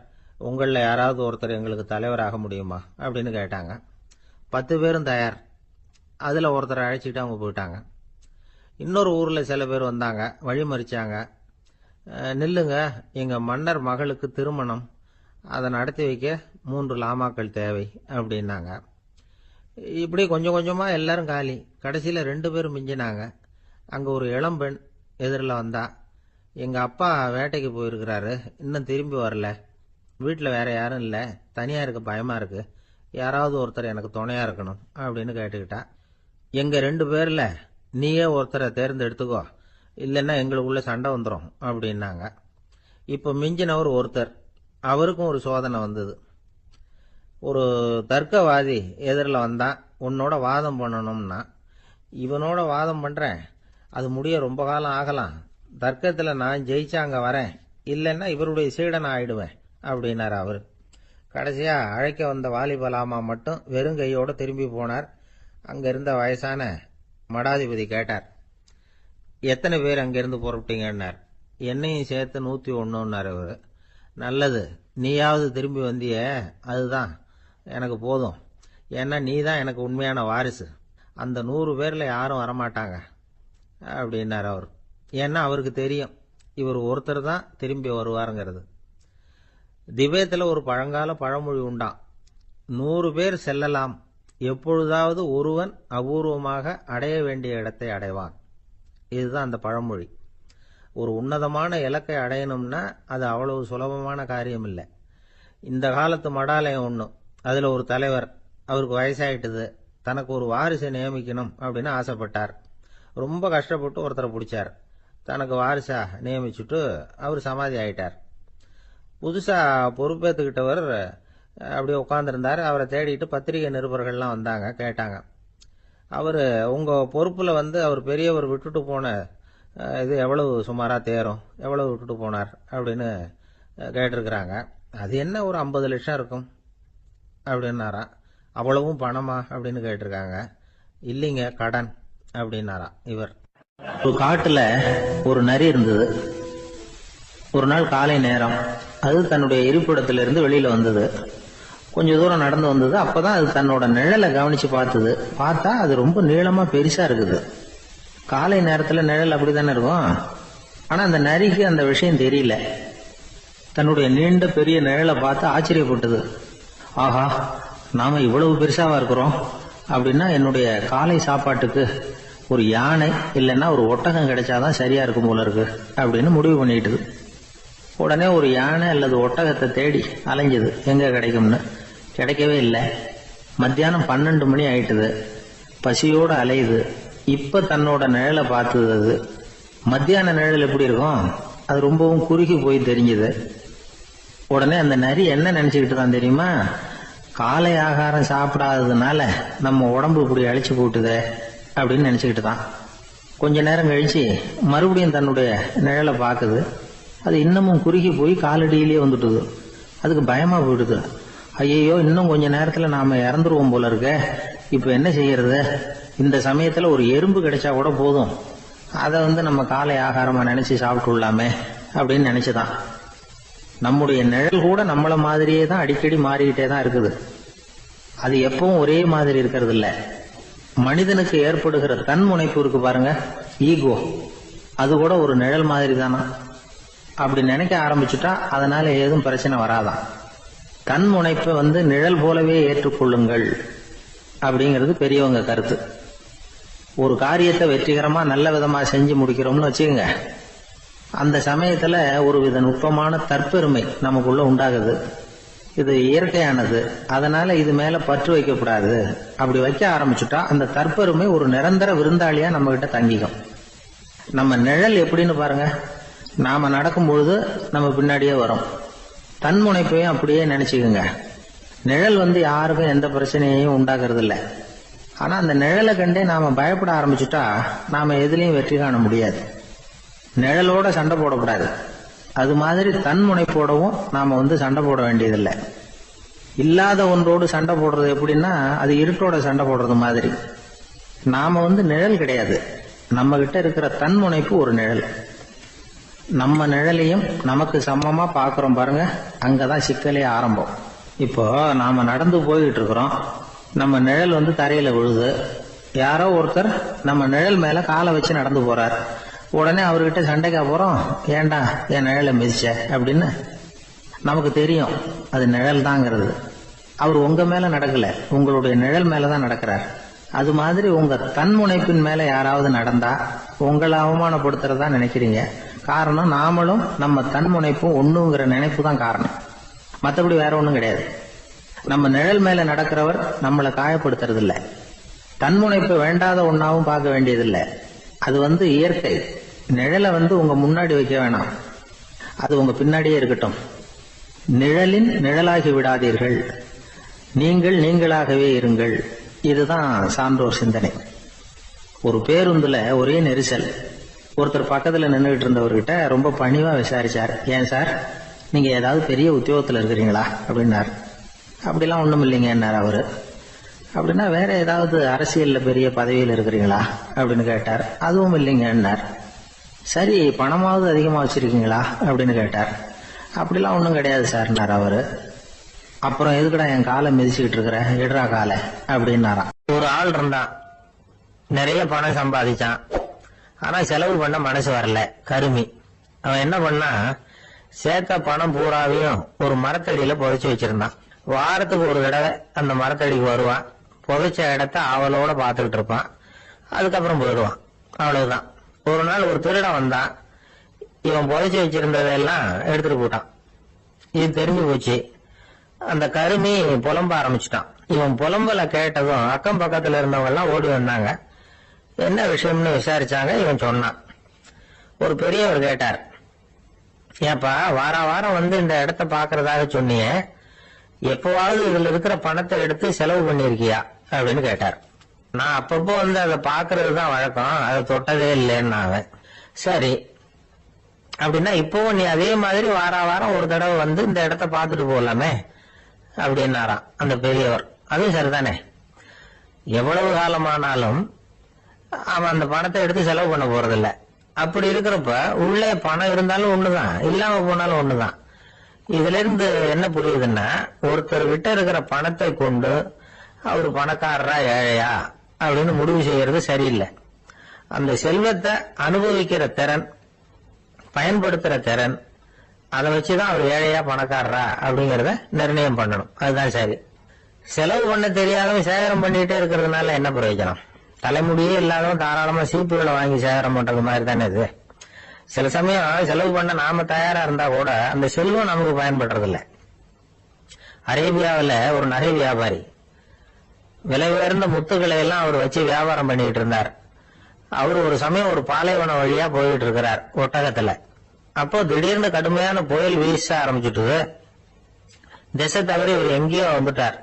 உங்களில் யாராவது ஒருத்தர் எங்களுக்கு தலைவராக முடியுமா அப்படின்னு கேட்டாங்க. 10 பேரும் தயார். அதில் ஒருத்தரை அழைச்சிட்டு அவங்க போயிட்டாங்க. இன்னொரு ஊரில் சில பேர் வந்தாங்க, வழி மறிச்சாங்க. நில்லுங்க, எங்கள் மன்னர் மகளுக்கு திருமணம், அதை நடத்தி வைக்க 3 லாமாக்கள் தேவை அப்படின்னாங்க. இப்படி கொஞ்சம் கொஞ்சமா எல்லாரும் காலி. கடைசியில 2 பேரும் மிஞ்சினாங்க. அங்க ஒரு இளம்பெண் எதிரில் வந்தா. எங்க அப்பா வேட்டைக்கு போயிருக்கிறாரு, இன்னும் திரும்பி வரல. வீட்டில் வேற யாரும் இல்லை, தனியா இருக்க பயமா இருக்கு, யாராவது ஒருத்தர் எனக்கு துணையா இருக்கணும் அப்படின்னு கேட்டுக்கிட்டா. எங்க 2 பேர்ல நீயே ஒருத்தரை தேர்ந்தெடுத்துக்கோ, இல்லைன்னா எங்களுக்குள்ள சண்டை வந்துடும் அப்படின்னாங்க. இப்ப மிஞ்சினவர் ஒருத்தர். அவருக்கும் ஒரு சோதனை வந்தது. ஒரு தர்க்கவாதி எதிரில் வந்தான். உன்னோட வாதம் பண்ணணும்னா. இவனோட வாதம் பண்றேன், அது முடிய ரொம்ப காலம் ஆகலாம். தர்க்கத்துல நான் ஜெயிச்சா அங்க வரேன், இல்லைன்னா இவருடைய சீடனை ஆயிடுவேன் அப்படின்னார் அவரு. கடைசியா அழைக்க வந்த வாலிபலாமா மட்டும் வெறும் கையோட திரும்பி போனார். அங்க இருந்த வயசான மடாதிபதி கேட்டார், எத்தனை பேர் அங்கிருந்து புறப்பட்டீங்கன்னார். என்னையும் சேர்த்து 101ன்னார் அவரு. நல்லது, நீயாவது திரும்பி வந்திய, அதுதான் எனக்கு போதும். ஏன்னா நீ தான் எனக்கு உண்மையான வாரிசு. அந்த 100 பேர்ல யாரும் வரமாட்டாங்க அப்படின்னார் அவர். ஏன்னா அவருக்கு தெரியும் இவர் ஒருத்தர் தான் திரும்பி வருவாருங்கிறது. திபேத்தில் ஒரு பழங்கால பழமொழி உண்டாம், 100 பேர் செல்லலாம், எப்பொழுதாவது ஒருவன் அபூர்வமாக அடைய வேண்டிய இடத்தை அடைவான். இதுதான் அந்த பழமொழி. ஒரு உன்னதமான இலக்கை அடையணும்னா அது அவ்வளவு சுலபமான காரியம் இல்லை. இந்த காலத்து மடாலயம் ஒன்றும், அதுல ஒரு தலைவர், அவருக்கு வயசாயிட்டுது, தனக்கு ஒரு வாரிசை நியமிக்கணும் அப்படின்னு ஆசைப்பட்டார். ரொம்ப கஷ்டப்பட்டு ஒருத்தரை பிடிச்சார். தனக்கு வாரிசா நியமிச்சுட்டு அவர் சமாதி ஆயிட்டார். புதுசா பொறுப்பேற்றுக்கிட்டவர் அப்படியே உட்காந்துருந்தார். அவரை தேடிட்டு பத்திரிகை நிருபர்கள்லாம் வந்தாங்க, கேட்டாங்க. அவர் உங்க பொறுப்புல அவர் பெரியவர் விட்டுட்டு போன இது எவ்வளவு சுமாரா தேரும், எவ்வளவு விட்டுட்டு போனார் அப்படின்னு கேட்டிருக்கிறாங்க. அது என்ன ஒரு 50 லட்சம் இருக்கும் அப்படின்னாராம். அவ்வளவும் பணமா அப்படின்னு கேட்டிருக்காங்க. இல்லைங்க, கடன் அப்படின்னாராம் இவர். ஒரு காட்டுல ஒரு நரி இருந்தது. ஒரு நாள் காலை நேரம் அது தன்னுடைய இருப்பிடத்திலிருந்து வெளியில வந்தது. கொஞ்ச தூரம் நடந்து வந்தது. அப்பதான் அது தன்னோட நிழலை கவனிச்சு பார்த்தது. பார்த்தா அது ரொம்ப நீளமா பெருசா இருக்குது. காலை நேரத்துல நிழல் அப்படித்தானே இருக்கும். ஆனா அந்த நரிக்கு அந்த விஷயம் தெரியல. தன்னுடைய நீண்ட பெரிய நிழலை பார்த்து ஆச்சரியப்பட்டது. ஆஹா, நாம இவ்வளவு பெருசாவா இருக்கிறோம் அப்படின்னா என்னுடைய காலை சாப்பாட்டுக்கு ஒரு யானை இல்லைன்னா ஒரு ஒட்டகம் கிடைச்சாதான் சரியா இருக்கும் போல இருக்கு அப்படின்னு முடிவு பண்ணிட்டுது. உடனே ஒரு யானை அல்லது ஒட்டகத்தை தேடி அலைஞ்சது, எங்க கிடைக்கும்னு. கிடைக்கவே இல்லை. மத்தியானம் 12 மணி ஆயிட்டுது. பசியோடு அலையுது. இப்ப தன்னோட நிழலை பார்த்தது. அது மத்தியான நிழல் எப்படி இருக்கும், அது ரொம்பவும் குறுகி போய் தெரிஞ்சது. உடனே அந்த நரி என்ன நினைச்சுக்கிட்டு தான் தெரியுமா, காலை ஆகாரம் சாப்பிடாததுனால நம்ம உடம்பு இப்படி அழிச்சு போட்டுதே அப்படின்னு நினைச்சுக்கிட்டு தான். கொஞ்ச நேரம் கழிச்சு மறுபடியும் தன்னுடைய நிழலை பார்க்குது. அது இன்னமும் குறுகி போய் காலடியிலேயே வந்துட்டுது. அதுக்கு பயமா போயிடுது. ஐயோ, இன்னும் கொஞ்ச நேரத்துல நாம இறந்துருவோம் போல இருக்க, இப்ப என்ன செய்யறது? இந்த சமயத்துல ஒரு எறும்பு கிடைச்சா கூட போதும், அதை நம்ம காலை ஆகாரமா நினைச்சு சாப்பிட்டு விடலாமே அப்படின்னு நினைச்சுதான். நம்முடைய நிழல் கூட நம்மள மாதிரியே தான் அடிக்கடி மாறிக்கிட்டே தான் இருக்குது. அது எப்பவும் ஒரே மாதிரி இருக்கிறது இல்ல. மனிதனுக்கு ஏற்படுகிற தன்முனைப்பு இருக்கு பாருங்க, ஈகோ, அது கூட ஒரு நிழல் மாதிரி தானா. அப்படி நினைக்க ஆரம்பிச்சுட்டா அதனால ஏதும் பிரச்சனை வராதான். தன்முனைப்பை நிழல் போலவே ஏற்றுக்கொள்ளுங்கள் அப்படிங்கிறது பெரியவங்க கருத்து. ஒரு காரியத்தை வெற்றிகரமா நல்ல விதமா செஞ்சு முடிக்கிறோம்னு வச்சுக்கோங்க, அந்த சமயத்துல ஒரு வித நுட்பமான தற்பெருமை நமக்குள்ள உண்டாகுது. இது இயற்கையானது, அதனால இது மேல பற்று வைக்கக்கூடாது. அப்படி வைக்க ஆரம்பிச்சுட்டா அந்த தற்பெருமை ஒரு நிரந்தர விருந்தாளியா நம்ம கிட்ட தங்கிக்கும். நம்ம நிழல் எப்படின்னு பாருங்க, நாம நடக்கும் பொழுது நம்ம பின்னாடியே வரும். தன்முனைப்பையும் அப்படியே நினைச்சுக்குங்க. நிழல் யாருக்கும் எந்த பிரச்சனையையும் உண்டாக்குறது இல்லை. ஆனா அந்த நிழலை கண்டே நாம பயப்பட ஆரம்பிச்சுட்டா நாம எதுலயும் வெற்றி காண முடியாது. நிழலோட சண்டை போடக்கூடாது. அது மாதிரி தன்முனைப்போடவும் நாம சண்டை போட வேண்டியதில்லை. இல்லாத ஒன்றோடு சண்டை போடுறது எப்படின்னா, அது இருட்டோட சண்டை போடுறது மாதிரி. நாம நிழல் கிடையாது, நம்ம கிட்ட இருக்கிற தன்முனைப்பு ஒரு நிழல். நம்ம நிழலையும் நமக்கு சமமா பாக்குறோம் பாருங்க, அங்கதான் சிக்கலே ஆரம்பம். இப்போ நாம நடந்து போயிட்டு இருக்கிறோம், நம்ம நிழல் தரையில விழுது. யாரோ ஒருத்தர் நம்ம நிழல் மேல காலை வச்சு நடந்து போறார். உடனே அவர்கிட்ட சண்டைக்கா போறோம், ஏண்டா என் நிழலை மிதிச்ச அப்படின்னு. நமக்கு தெரியும் அது நிழல் தாங்கிறது. அவர் உங்க மேல நடக்கல, உங்களுடைய நிழல் மேலதான் நடக்கிறார். அது மாதிரி உங்க தன்முனைப்பின் மேல யாராவது நடந்தா உங்களை அவமானப்படுத்துறதா நினைக்கிறீங்க. காரணம், நாமளும் நம்ம தன்முனைப்பும் ஒண்ணுங்கிற நினைப்பு தான் காரணம், மற்றபடி வேற ஒண்ணும் கிடையாது. நம்ம நிழல் மேல நடக்கிறவர் நம்மளை காயப்படுத்துறது இல்ல. தன்முனைப்பு வேண்டாத ஒன்னாவும் பார்க்க வேண்டியதில்லை. அது இயற்கை. நிழலை உங்க முன்னாடி வைக்க வேணாம், அது உங்க பின்னாடியே இருக்கட்டும். நிழலின் நிழலாகி விடாதீர்கள், நீங்கள் நீங்களாகவே இருங்கள். இதுதான் சான்றோர் சிந்தனை. ஒரு பேருந்துல ஒரே நெரிசல். ஒருத்தர் பக்கத்துல நின்றுகிட்டு இருந்தவர்கிட்ட ரொம்ப பணிவா விசாரிச்சார், ஏன் சார் நீங்க ஏதாவது பெரிய உத்தியோகத்துல இருக்கிறீங்களா அப்படின்னார். அப்படிலாம் ஒண்ணும் இல்லைங்கன்னார் அவரு. அப்படின்னா வேற ஏதாவது அரசியல்ல பெரிய பதவியில் இருக்கிறீங்களா அப்படின்னு கேட்டார். அதுவும் இல்லைங்கன்னார். சரி, பணமாவது அதிகமா வச்சிருக்கீங்களா அப்படின்னு கேட்டார். அப்படிலாம் ஒன்றும் கிடையாது சார்னார் அவரு. அப்புறம் எதுக்குடா என் காலை மிதிச்சுக்கிட்டு இருக்கிற, இடரா காலை அப்படின்னாராம். ஒரு ஆள் இருந்தான், நிறைய பணம் சம்பாதிச்சான், ஆனா செலவு பண்ண மனசு வரல, கருமி. அவன் என்ன பண்ணா, சேர்த்த பணம் பூராவையும் ஒரு மரத்தடியில புதைச்சு வச்சிருந்தான். வாரத்துக்கு ஒரு தடவை அந்த மரத்தடிக்கு வருவான், புதைச்ச இடத்த அவளோட பாத்துக்கிட்டு இருப்பான், அதுக்கப்புறம் போயிடுவான். அவ்வளவுதான். ஒரு நாள் ஒரு திருடன் வந்தான், இவன் புதைச்சு வச்சிருந்ததெல்லாம் எடுத்துட்டு போட்டான். இது தெரிஞ்சு போச்சு. அந்த கருமி புலம்ப ஆரம்பிச்சுட்டான். இவன் புலம்பல கேட்டதும் அக்கம் பக்கத்துல இருந்தவங்க எல்லாம் ஓடி வந்தாங்க. என்ன விஷயம்னு விசாரிச்சாங்க. இவன் சொன்னான். ஒரு பெரியவர் கேட்டார், ஏப்பா வாரம் இந்த இடத்த பாக்குறதாக சொன்னியே, எப்பவாவது இதுல இருக்கிற பணத்தை எடுத்து செலவு பண்ணிருக்கியா அப்படின்னு கேட்டார். நான் அப்பப்போ அதை பாக்குறதுதான் வழக்கம், அதை தொட்டதே இல்லைன்னு. அவன் சரி அப்படின்னா இப்பவும் நீ அதே மாதிரி வாரம் ஒரு தடவை இந்த இடத்த பாத்துட்டு போகலாமே அப்படின்னாராம் அந்த பெரியவர். அதுவும் சரிதானே, எவ்வளவு காலமானாலும் அவன் அந்த பணத்தை எடுத்து செலவு பண்ண போறதில்ல. அப்படி இருக்கிறப்ப உள்ளே பணம் இருந்தாலும் ஒண்ணுதான், இல்லாம போனாலும் ஒண்ணுதான். இதுல இருந்து என்ன புரியுதுன்னா, ஒருத்தர் கிட்ட இருக்கிற பணத்தை கொண்டு அவரு பணக்காரரா ஏழையா அப்படின்னு முடிவு செய்யறது சரியில்லை. அந்த செல்வத்தை அனுபவிக்கிற திறன், பயன்படுத்துற திறன், அதை வச்சுதான் அவர் ஏழையா பணக்காரரா அப்படிங்கறத நிர்ணயம் பண்ணணும். அதுதான் சரி. செலவு பண்ண தெரியாதவன் சேகரம் பண்ணிட்டே இருக்கிறதுனால என்ன பிரயோஜனம்? தலைமுடியே இல்லாதவன் தாராளமா சீப்புகளை வாங்கி சேகரம் பண்றது மாதிரி தானே இது. சில சமயம் செலவு பண்ண நாம தயாரா இருந்தா கூட அந்த செல்வம் நமக்கு பயன்படுறது இல்ல. அரேபியாவில் ஒரு நகை வியாபாரி விலை உயர்ந்த முத்துக்களை எல்லாம் அவர் வச்சு வியாபாரம் பண்ணிட்டு இருந்தார். அவர் ஒரு சமயம் ஒரு பாலைவனம் வழியா போயிட்டு இருக்கிறார் ஒட்டகத்துல. அப்போ திடீர்னு கடுமையான புயல் வீச ஆரம்பிச்சுட்டு திசை தவறி இவர் எங்கேயோ வந்துட்டார்.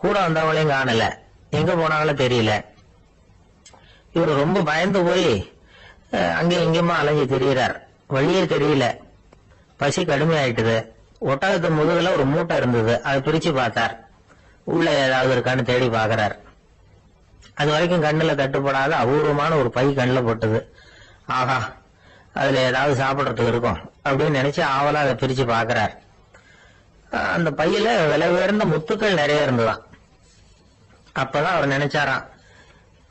கூட வந்தவங்களையும் காணல, எங்க போனாங்களும் தெரியல. இவர் ரொம்ப பயந்து போய் அங்கேயும் இங்கேயுமா அலைஞ்சு திரியிறார். வழியே தெரியல, பசி கடுமையாயிட்டுது. ஒட்டகத்து முதுகுல ஒரு மூட்டை இருந்தது, அதை பிரிச்சு பார்த்தார். உள்ள ஏதாவது இருக்கான்னு தேடி பாக்குறார். அது வரைக்கும் கண்ணுல தட்டுப்படாத அபூர்வமான ஒரு பை கண்ணுல போட்டது. ஆஹா, அதுல ஏதாவது சாப்பிடறதுக்கு இருக்கும் அப்படின்னு நினைச்சு ஆவலா அதை பிரிச்சு பாக்குறார். அந்த பையில விலை உயர்ந்த முத்துக்கள் நிறைய இருந்ததாம். அப்பதான் அவர் நினைச்சாராம்,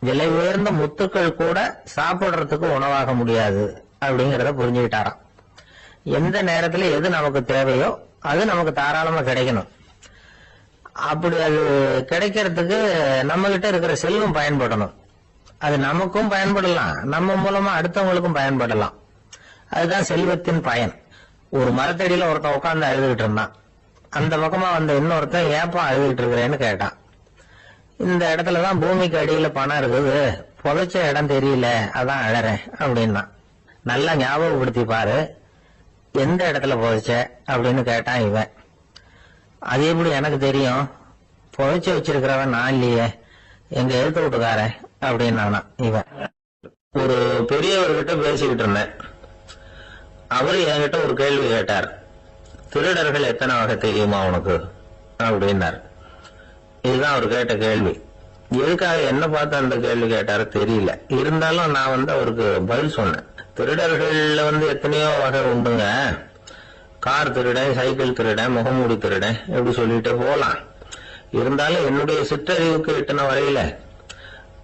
விலை உயர்ந்த முத்துக்கள் கூட சாப்பிடுறதுக்கு உணவாக முடியாது அப்படிங்கறத புரிஞ்சுக்கிட்டாராம். எந்த நேரத்துல எது நமக்கு தேவையோ அது நமக்கு தாராளமா கிடைக்கணும். அப்படி அது கிடைக்கிறதுக்கு நம்ம கிட்ட இருக்கிற செல்வம் பயன்படணும். அது நமக்கும் பயன்படலாம், நம்ம மூலமா அடுத்தவங்களுக்கும் பயன்படலாம். அதுதான் செல்வத்தின் பயன். ஒரு மரத்தடியில ஒருத்தன் உட்கார்ந்து அழுதுகிட்டு இருந்தான். அந்த பக்கமா வந்த இன்னொருத்தன் ஏப்பா அழுதுகிட்டு இருக்கிறேன்னு கேட்டான். இந்த இடத்துலதான் பூமிக்கு அடியில பணம் இருக்குது, புதைச்ச இடம் தெரியல, அதான் அழறேன் அப்படின்னா. நல்லா ஞாபகப்படுத்தி பாரு, எந்த இடத்துல புதைச்ச அப்படின்னு கேட்டான் இவன். அது எப்படி எனக்கு தெரியும், புதைச்சு வச்சிருக்கிறவன் நான் இல்லையே, எங்க எழுத்து விட்டுக்காரன் அப்படின்னு இவன். ஒரு பெரியவர்கிட்ட பேசிக்கிட்டு இருந்தேன். அவரு என்கிட்ட ஒரு கேள்வி கேட்டார். திருடர்கள் எத்தனை வகை தெரியுமா உனக்கு அப்படின்னார். இதுதான் அவர் கேட்ட கேள்வி. எதுக்காக என்ன பார்த்து அந்த கேள்வி கேட்டாரு தெரியல. இருந்தாலும் நான் அவருக்கு பதில் சொன்னேன். திருடர்கள்ல எத்தனையோ வகை உண்டுங்க. கார் திருடன், சைக்கிள் திருடன், முகமூடி திருடன், எப்படி சொல்லிட்டு போலாம். இருந்தாலும் என்னுடைய சிற்றறிவுக்கு எட்டின வரையில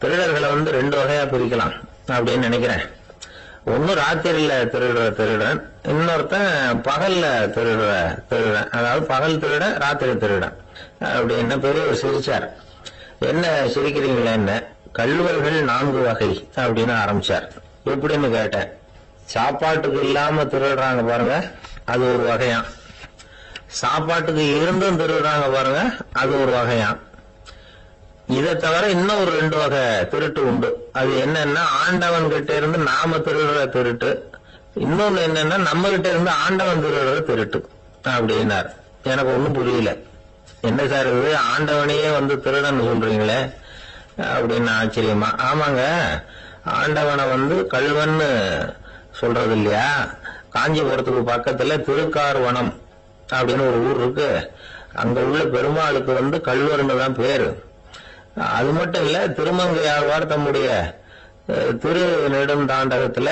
திருடர்களை 2 வகையா பிரிக்கலாம் அப்படின்னு நினைக்கிறேன். ஒன்னு ராத்திரியில திருடுற திருடன், இன்னொருத்தன் பகல்ல திருடன், அதாவது பகல் திருட ராத்திரி திருடன் அப்படின்னு பெரியவர் சிரிச்சார். என்ன சிரிக்கிறீங்களா? என்ன கள்வர்கள் 4 வகை அப்படின்னு ஆரம்பிச்சார். எப்படின்னு கேட்டேன். சாப்பாட்டுக்கு இல்லாம திருடுறாங்க பாருங்க, அது ஒரு வகையாம். சாப்பாட்டுக்கு இருந்தும் திருடுறாங்க பாருங்க, அது ஒரு வகையாம். இதை தவிர இன்னும் ஒரு 2 வகை திருட்டு உண்டு. அது என்னன்னா, ஆண்டவன் கிட்ட இருந்து நாம திருடுற திருட்டு, இன்னொன்னு என்னன்னா நம்ம கிட்ட இருந்து ஆண்டவன் திருடுற திருட்டு அப்படின்னார். எனக்கு ஒண்ணும் புரியல. என்ன சார் இது, ஆண்டவனையே வந்து திருடன்னு சொல்றீங்களே அப்படின்னு ஆச்சரியமா. ஆமாங்க, ஆண்டவனை வந்து கள்வன்னு சொல்றது இல்லையா? காஞ்சிபுரத்துக்கு பக்கத்துல திருக்கார்வனம் அப்படின்னு ஒரு ஊர் இருக்கு. அங்க உள்ள பெருமாளுக்கு வந்து கள்வர்னு தான் பேரு. அது மட்டும் இல்ல, திருமங்கையாழ்வார் தம்முடைய திரு நெடுந்தாண்டகத்துல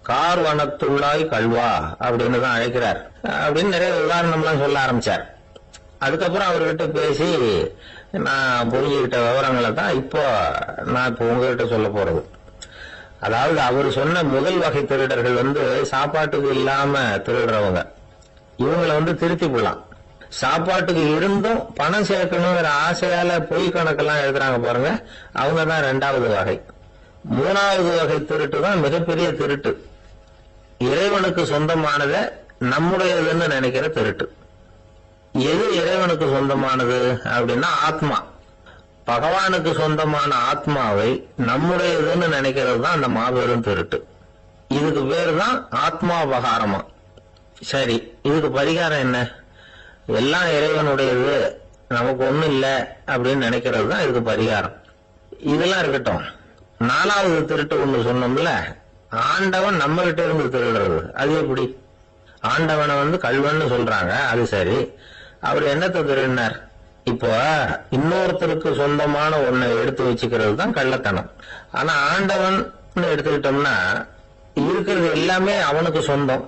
கார்வனத்துள்ளாய் கல்வா அப்படின்னு தான் அழைக்கிறார் அப்படின்னு நிறைய உதாரணம்லாம் சொல்ல ஆரம்பிச்சார். அதுக்கப்புறம் அவர்கிட்ட பேசி நான் புரிஞ்சுக்கிட்ட விவரங்களை தான் இப்போ உங்ககிட்ட சொல்ல போறது. அதாவது அவர் சொன்ன முதல் வகை திருடர்கள் வந்து சாப்பாட்டுக்கு இல்லாம திருடுறவங்க. இவங்களை வந்து திருத்தி விடலாம். சாப்பாட்டுக்கு இருந்தும் பணம் சேர்க்கணுங்கிற ஆசையால பொய் கணக்கெல்லாம் எழுதுறாங்க பாருங்க, அவங்க தான் 2வது வகை. 3வது வகை திருட்டு தான் மிகப்பெரிய திருட்டு. இறைவனுக்கு சொந்தமானதை நம்முடையதுன்னு நினைக்கிற திருட்டு. எது இறைவனுக்கு சொந்தமானது அப்படின்னா ஆத்மா. பகவானுக்கு சொந்தமான ஆத்மாவை நம்முடையதுன்னு நினைக்கிறது தான் அந்த மாபெரும் திருட்டு. இதுக்கு பேரு தான் ஆத்மாபகாரமா. சரி, இதுக்கு பரிகாரம் என்ன? எல்லாம் இறைவனுடையது, நமக்கு ஒண்ணும் இல்லை அப்படின்னு நினைக்கிறது தான் இதுக்கு பரிகாரம். இதெல்லாம் இருக்கட்டும். 4வது திருட்டு ஒண்ணு சொன்னோம்ல, ஆண்டவன் நம்ம கிட்ட இருந்து திருடுறது. அது எப்படி? ஆண்டவனை வந்து கள்வன்னு சொல்றாங்க, அது சரி. அவர் என்னத்தை திருடினார்? இப்போ இன்னொருத்தருக்கு சொந்தமான ஒன்னை எடுத்து வச்சுக்கிறது தான் கள்ளத்தனம். ஆனா ஆண்டவன் எடுத்துக்கிட்டோம்னா இருக்கிறது எல்லாமே அவனுக்கு சொந்தம்.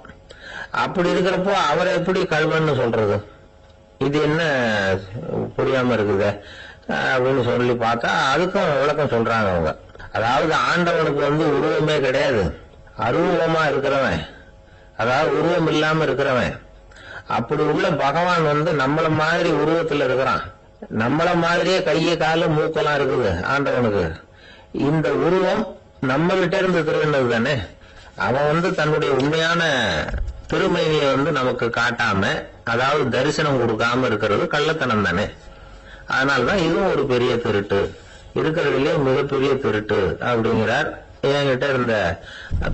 அப்படி இருக்கிறப்போ அவரை எப்படி கள்வன்னு சொல்றது? இது என்ன புரியாம இருக்குது அப்படின்னு சொல்லி பார்த்தா அதுக்கும் விளக்கம் சொல்றாங்க அவங்க. அதாவது ஆண்டவனுக்கு வந்து உருவமே கிடையாது, அருவமா இருக்கிறவன், அதாவது உருவம் இல்லாம இருக்கிறவன். அப்படி உள்ள பகவான் வந்து நம்மள மாதிரி உருவத்துல இருக்கிறான். நம்மள மாதிரியே கையை காலு மூக்கெல்லாம் இருக்குது ஆண்டவனுக்கு. இந்த உருவம் நம்ம கிட்ட இருந்து திருடினது தானே. அவன் வந்து தன்னுடைய உண்மையான திருமையை வந்து நமக்கு காட்டாம, அதாவது தரிசனம் கொடுக்காம இருக்கிறது கள்ளத்தனம் தானே. அதனாலதான் இதுவும் ஒரு பெரிய திருட்டு, இருக்கிறதுலயே மிகப்பெரிய திருட்டு அப்படிங்கிறார். என்கிட்ட இருந்த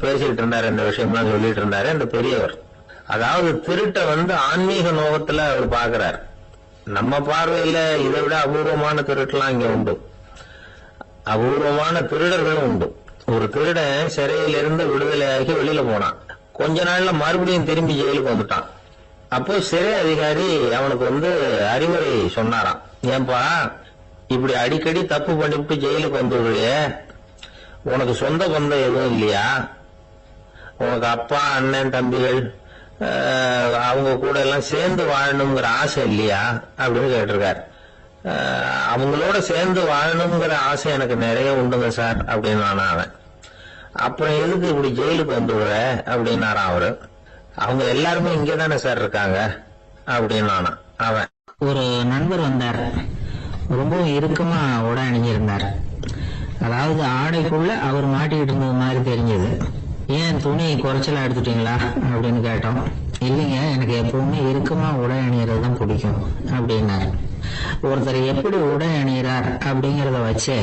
பேசிட்டு இருந்தாரு, இந்த விஷயம்லாம் சொல்லிட்டு இருந்தாரு இந்த பெரியவர். அதாவது திருட்டை வந்து ஆன்மீக நோகத்துல அவர் பாக்குறார். நம்ம பார்வையில இதை விட அபூர்வமான திருட்டுலாம் இங்க உண்டு, அபூர்வமான திருடர்களும் உண்டு. ஒரு திருடன் சிறையிலிருந்து விடுதலையாகி வெளியில போனான். கொஞ்ச நாள்ல மறுபடியும் திரும்பி ஜெயிலுக்கு வந்துட்டான். அப்போ சிறை அதிகாரி அவனுக்கு வந்து அறிவுரை சொன்னாராம். ஏன்பா இப்படி அடிக்கடி தப்பு பண்ணிவிட்டு ஜெயிலுக்கு வந்துடுறியே, உனக்கு சொந்த பந்தம் எதுவும் இல்லையா? உனக்கு அப்பா அண்ணன் தம்பிகள் அவங்க கூட எல்லாம் சேர்ந்து வாழணுங்கிற ஆசை இல்லையா அப்படின்னு கேட்டிருக்காரு. அவங்களோட சேர்ந்து வாழணுங்கிற ஆசை எனக்கு நிறைய உண்டுங்க சார் அப்படின்னு அவன். அப்புறம் எதுக்கு இப்படி ஜெயிலுக்கு வந்துடுற அப்படின்னாரான் அவரு. அவங்க எல்லாருமே இங்கதானே சார் இருக்காங்க அப்படின்னு அவன். ஒரு நண்பர் வந்தார், ரொம்பவும் இறுக்கமா உடை அணிஞ்சிருந்தார். அதாவது ஆடைக்குள்ள அவர் மாட்டிக்கிட்டு இருந்தது மாதிரி தெரிஞ்சது. ஏன் துணி குறைச்சலா எடுத்துட்டீங்களா அப்படின்னு கேட்டோம். இல்லைங்க, எனக்கு எப்பவுமே இறுக்கமா உடை அணியறது தான் பிடிக்கும் அப்படின்னாரு. ஒருத்தர் எப்படி உடை அணிகிறார் அப்படிங்கறத வச்சு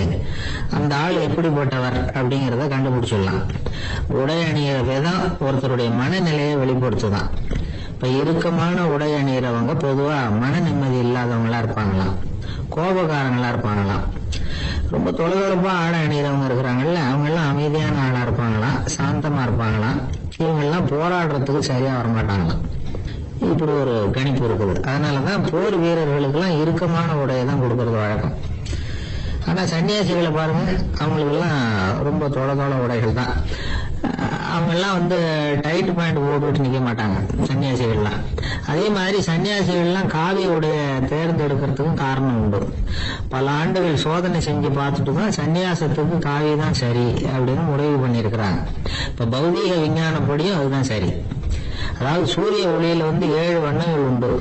அந்த ஆள் எப்படிப்பட்டவர் அப்படிங்கறத கண்டுபிடிச்சிடலாம். உடை அணிகிற விதம் ஒருத்தருடைய மனநிலையை வெளிப்படுத்துதான். இப்ப இறுக்கமான உடை அணிகிறவங்க பொதுவா மன நிம்மதி இல்லாதவங்களா இருப்பாங்களாம், கோபக்காரங்களா இருப்பாங்களாம். ரொம்ப தொலைதொலைப்பா ஆடை அணிகிறவங்க இருக்கிறாங்கல்ல, அவங்க எல்லாம் அமைதியான ஆளா இருப்பாங்களாம், சாந்தமா இருப்பாங்களாம். இவங்க எல்லாம் போராடுறதுக்கு சரியா வரமாட்டாங்களாம். இப்படி ஒரு கணிப்பு இருக்குது. அதனாலதான் போர் வீரர்களுக்கு எல்லாம் இறுக்கமான உடையை தான் கொடுக்கறது வழக்கம். ஆனா சன்னியாசிகளை பாருங்க, அவங்களுக்கு எல்லாம் ரொம்ப தொலை உடைகள் தான். அவங்க எல்லாம் வந்து டைட் பேண்ட் போட்டுட்டு நிக்க மாட்டாங்க சன்னியாசிகள்லாம். அதே மாதிரி சன்னியாசிகள்லாம் காவி உடைய தேர்ந்தெடுக்கிறதுக்கும் காரணம் உண்டு. பல ஆண்டுகள் சோதனை செஞ்சு பார்த்துட்டு தான் சன்னியாசத்துக்கு காவி தான் சரி அப்படின்னு முடிவு பண்ணியிருக்கிறாங்க. இப்ப பௌதீக விஞ்ஞானப்படியும் அதுதான் சரி. அதாவது சூரிய ஒளியில 7 வண்ணங்கள் உண்டு.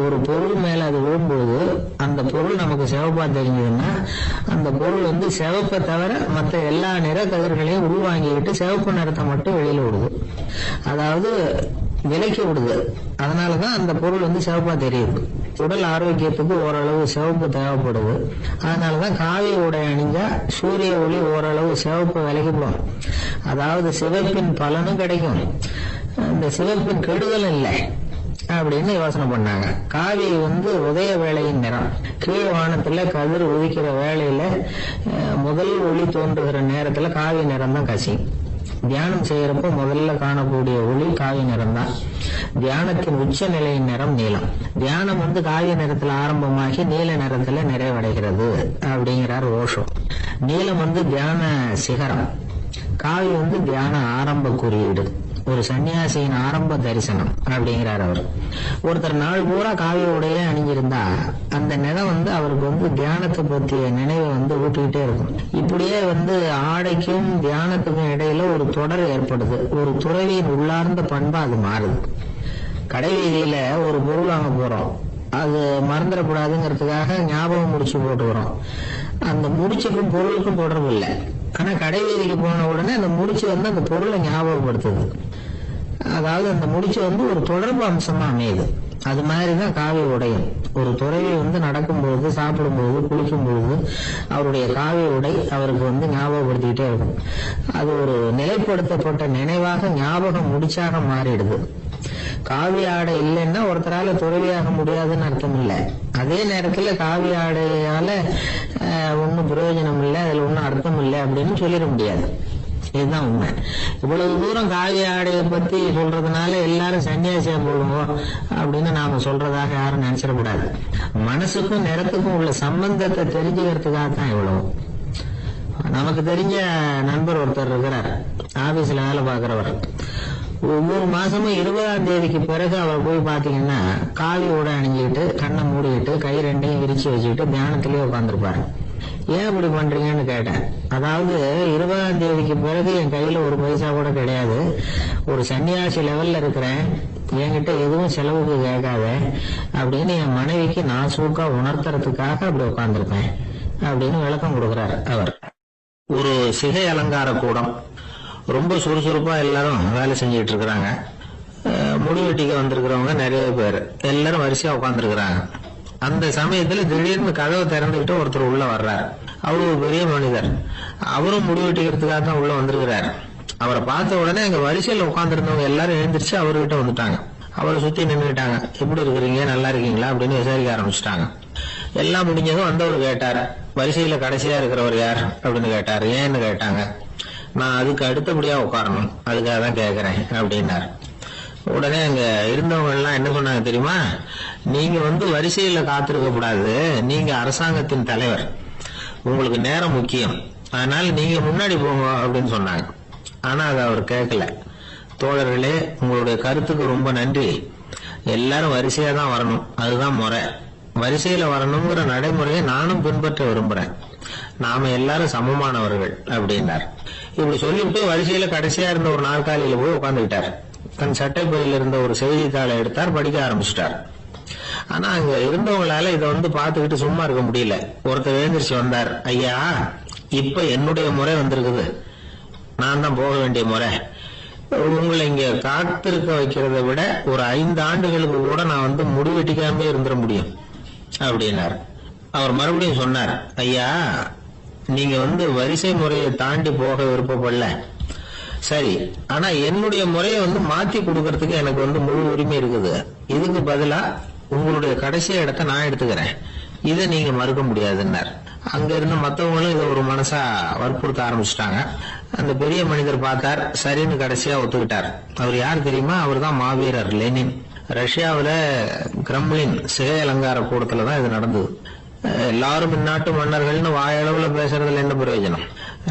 ஒரு பொருள் மேல அது விழும்போது அந்த பொருள் நமக்கு சிவப்பா தெரிஞ்சதுன்னா அந்த பொருள் சிவப்பை தவிர மற்ற எல்லா நிற கதிர்களையும் உள்வாங்கிக்கிட்டு சிவப்பு நிறத்தை மட்டும் வெளியில விடுது. அதாவது விலக்கி விடுது. அதனாலதான் அந்த பொருள் சிவப்பா தெரியுது. உடல் ஆரோக்கியத்துக்கு ஓரளவு சிவப்பு தேவைப்படுது. அதனாலதான் காவி உடை அணிஞ்சா சூரிய ஒளி ஓரளவு சிவப்பு விலகிப்படும். அதாவது சிவப்பின் பலனும் கிடைக்கும், இந்த சிவப்பின் கெடுதலும் இல்லை அப்படின்னு யோசனை பண்ணாங்க. காவி உதய வேளையின் நிறம். கீழ் வானத்துல கதிர் உதிக்கிற வேளையில முதல் ஒளி தோன்றுகிற நேரத்துல காவி நிறம் தான் கசியும். தியானம் செய்யறப்ப முதல்ல காணக்கூடிய ஒளி காவி நிறம் தான். தியானத்தின் உச்ச நிலையின் நிறம் நீலம். தியானம் காவி நிறத்துல ஆரம்பமாகி நீல நிறத்துல நிறைவடைகிறது அப்படிங்கிறார் ஓஷோ. நீலம் தியான சிகரம், காவி தியான ஆரம்ப குறியீடு, ஒரு சன்னியாசியின் ஆரம்ப தரிசனம் அப்படிங்கிறார் அவர். ஒருத்தர் நாள் பூரா காவி உடைய அணிஞ்சிருந்தா அந்த நிறம் அவருக்கு தியானத்தை பற்றிய நினைவை ஊட்டிக்கிட்டே இருக்கும். இப்படியே ஆடைக்கும் தியானத்துக்கும் இடையில ஒரு தொடர் ஏற்படுது. ஒரு துறவியின் உள்ளார்ந்த பண்பா அது மாறுது. கடை வீதியில ஒரு பொருள் வாங்க போறோம், அது மறந்துடக்கூடாதுங்கிறதுக்காக ஞாபகம் முடிச்சு போட்டுக்கிறோம். அந்த முடிச்சுக்கும் பொருளுக்கும் தொடர்பு இல்லை. ஆனா கடை வீதிக்கு போன உடனே அந்த முடிச்சு அந்த பொருளை ஞாபகப்படுத்துது. அதாவது அந்த முடிச்சு ஒரு தொடர்பு அம்சமா அமையுது. அது மாதிரிதான் காவி உடையும். ஒரு துறவி நடக்கும்போது, சாப்பிடும்போது, குளிக்கும்போது அவருடைய காவி உடை அவருக்கு ஞாபகப்படுத்திக்கிட்டே இருக்கும். அது ஒரு நிலைப்படுத்தப்பட்ட நினைவாக ஞாபகம் முடிச்சாக மாறிடுது. காவி ஆடை இல்லைன்னா ஒருத்தரால துறவியாக முடியாதுன்னு அர்த்தம் இல்லை. அதே நேரத்துல காவி ஆடையால ஒன்னும் பிரயோஜனம் இல்லை, அதுல ஒன்னும் அர்த்தம் இல்லை அப்படின்னு சொல்லிட முடியாது. இதுதான் உண்மை. இவ்வளவு தூரம் காவி ஆடையை பத்தி சொல்றதுனால எல்லாரும் சன்னியாசியா போடுவோம் அப்படின்னு நாம சொல்றதாக யாரும் நினைச்சிடக்கூடாது. மனசுக்கும் நிறத்துக்கும் உள்ள சம்பந்தத்தை தெரிஞ்சுக்கிறதுக்காக தான் இவ்வளவு. நமக்கு தெரிஞ்ச நண்பர் ஒருத்தர் இருக்கிறார், ஆபீஸ்ல வேலை பார்க்கிறவர். ஒவ்வொரு மாசமும் 20ஆம் தேதிக்கு பிறகு அவர் போய் பாத்தீங்கன்னா காவி உடை அணிஞ்சுக்கிட்டு, கண்ணை மூடிக்கிட்டு, கை ரெண்டையும் விரிச்சு வச்சுக்கிட்டு தியானத்திலேயே உட்காந்துருப்பாரு. ஏன் இப்படி பண்றீங்கன்னு கேட்டேன். அதாவது 20ஆம் தேதிக்கு பிறகு என் கையில ஒரு பைசா கூட கிடையாது, ஒரு சன்னியாசி லெவல்ல இருக்கிறேன், என்கிட்ட எதுவும் செலவுக்கு கேட்காத அப்படின்னு என் மனைவிக்கு நான் சூக்கா உணர்த்துறதுக்காக அப்படி உட்காந்துருப்பேன் அப்படின்னு விளக்கம் கொடுக்கிறார் அவர். ஒரு சிகை அலங்கார கூடம், ரொம்ப சுறுசுறுப்பா எல்லாரும் வேலை செஞ்சிட்டு இருக்கிறாங்க. முடிவெட்டிக்க வந்திருக்கிறவங்க நிறைய பேர், எல்லாரும் வரிசையா உட்காந்துருக்கிறாங்க. அந்த சமயத்துல திடீர்னு கதவை திறந்துகிட்டு ஒருத்தர் உள்ள வர்றாரு. அவரு ஒரு பெரிய மனிதர், அவரும் முடிவெட்டிக்கிறதுக்காக தான் உள்ள வந்திருக்கிறாரு. அவரை பார்த்த உடனே எங்க வரிசையில உட்காந்துருந்தவங்க எல்லாரும் எழுந்திரிச்சு அவர்கிட்ட வந்துட்டாங்க. அவரை சுத்தி நின்றுட்டாங்க. எப்படி இருக்கிறீங்க, நல்லா இருக்கீங்களா அப்படின்னு விசாரிக்க ஆரம்பிச்சுட்டாங்க. எல்லாம் முடிஞ்சதும் வந்தவர் கேட்டாரு, வரிசையில கடைசியா இருக்கிறவர் யார் அப்படின்னு கேட்டாரு. ஏன்னு கேட்டாங்க. நான் அதுக்கு அடுத்தபடியா உட்காரணும், அதுக்காக தான் கேட்கிறேன் அப்படின்னாரு. உடனே அங்க இருந்தவங்க எல்லாம் என்ன சொன்னாங்க தெரியுமா, நீங்க வரிசையில காத்திருக்க கூடாது, நீங்க அரசாங்கத்தின் தலைவர், உங்களுக்கு நேரம் முக்கியம், அதனால நீங்க முன்னாடி போங்க அப்படின்னு சொன்னாங்க. ஆனா அதை அவர் கேட்கல. தோழர்களே, உங்களுடைய கருத்துக்கு ரொம்ப நன்றி, எல்லாரும் வரிசையா தான் வரணும், அதுதான் முறை, வரிசையில வரணுங்கிற நடைமுறையை நானும் பின்பற்ற விரும்புறேன், நாம எல்லாரும் சமமானவர்கள் அப்படின்னார். இப்படி சொல்லிவிட்டு வரிசையில கடைசியா இருந்த ஒரு நாற்காலியில போய் உட்கார்ந்துகிட்டார். தன் சட்டை பையில இருந்த ஒரு செய்தித்தாளை எடுத்தார், படிக்க ஆரம்பிச்சிட்டார். ஆனா அங்க இருந்தவங்களால இதை பாத்துக்கிட்டு சும்மா இருக்க முடியல. ஒருத்தர் எழுந்திரிச்சு வந்தார். ஐயா, இப்ப என்னுடைய முறை வந்திருக்குது, நான் தான் போக வேண்டிய முறை, உங்களை இங்க காத்திருக்க வைக்கிறத விட ஒரு 5 ஆண்டுகளுக்கு கூட நான் முடிவெட்டிக்காம இருந்துட முடியும் அப்படின்னார். அவர் மறுபடியும் சொன்னார், ஐயா, நீங்க வரிசை முறையை தாண்டி போக விருப்பப்படல, சரி, ஆனா என்னுடைய முறையை மாத்தி கொடுக்கறதுக்கு எனக்கு முழு உரிமை இருக்குது. இதுக்கு பதிலா உங்களுடைய கடைசி இடத்தை நான் எடுத்துக்கிறேன், இதை நீங்க மறுக்க முடியாதுன்னார். அங்க இருந்த மத்தவங்களும் இதை ஒரு மனசா வற்புறுத்த ஆரம்பிச்சுட்டாங்க. அந்த பெரிய மனிதர் பார்த்தார், சரின்னு கடைசியா ஒத்துக்கிட்டார். அவர் யார் தெரியுமா, அவர் தான் மாவீரர் லெனின். ரஷ்யாவில கிரெம்ளின் சிகை அலங்கார கூடத்துலதான் இது நடந்தது. எல்லாரும் இந்நாட்டு மன்னர்கள்னு வாயளவுல பேசுறதுல என்ன பிரயோஜனம்,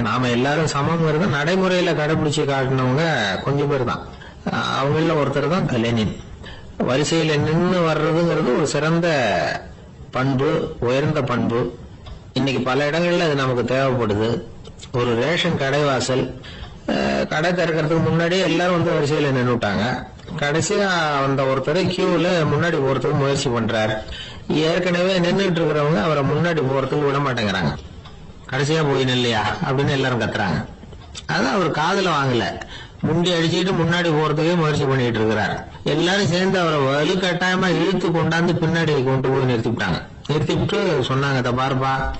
நாம எல்லாரும் சமம் நடைமுறையில கடைபிடிச்சு காட்டினவங்க கொஞ்சம் பேர் தான். அவங்கள ஒருத்தர் தான் லெனின். வரிசையில நின்று வர்றதுங்கிறது ஒரு சிறந்த பண்பு, உயர்ந்த பண்பு. இன்னைக்கு பல இடங்கள்ல அது நமக்கு தேவைப்படுது. ஒரு ரேஷன் கடை வாசல், கடை திறக்கிறதுக்கு முன்னாடியே எல்லாரும் வரிசையில நின்றுட்டாங்க. கடைசியா அந்த ஒருத்தர் கியூல முன்னாடி போறதுக்கு முயற்சி பண்றாரு. ஏற்கனவே நின்றுட்டு இருக்கிறவங்க அவரை முன்னாடி போறதுக்கு விட மாட்டேங்கிறாங்க. கடைசியா போய் நில்லையா அப்படின்னு எல்லாரும் கத்துறாங்க. அதான் அவர் காதுல வாங்கல, முண்டி அடிச்சுட்டு முன்னாடி போறதுக்கே முயற்சி பண்ணிட்டு இருக்கிறார். எல்லாரும் சேர்ந்து அவரை வலுக்கட்டாயமா இழுத்து கொண்டாந்து பின்னாடி கொண்டு போய் நிறுத்திவிட்டாங்க. நிறுத்திவிட்டு சொன்னாங்க, "இத பாருப்பா,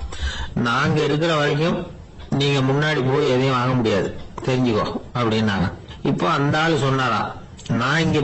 நாங்க இருக்கிற வரைக்கும் நீங்க முன்னாடி போய் எதையும் வாங்க முடியாது, தெரிஞ்சுக்கோ" அப்படின்னாங்க. இப்போ அந்த ஆளு சொன்னாராம், "நான் இங்க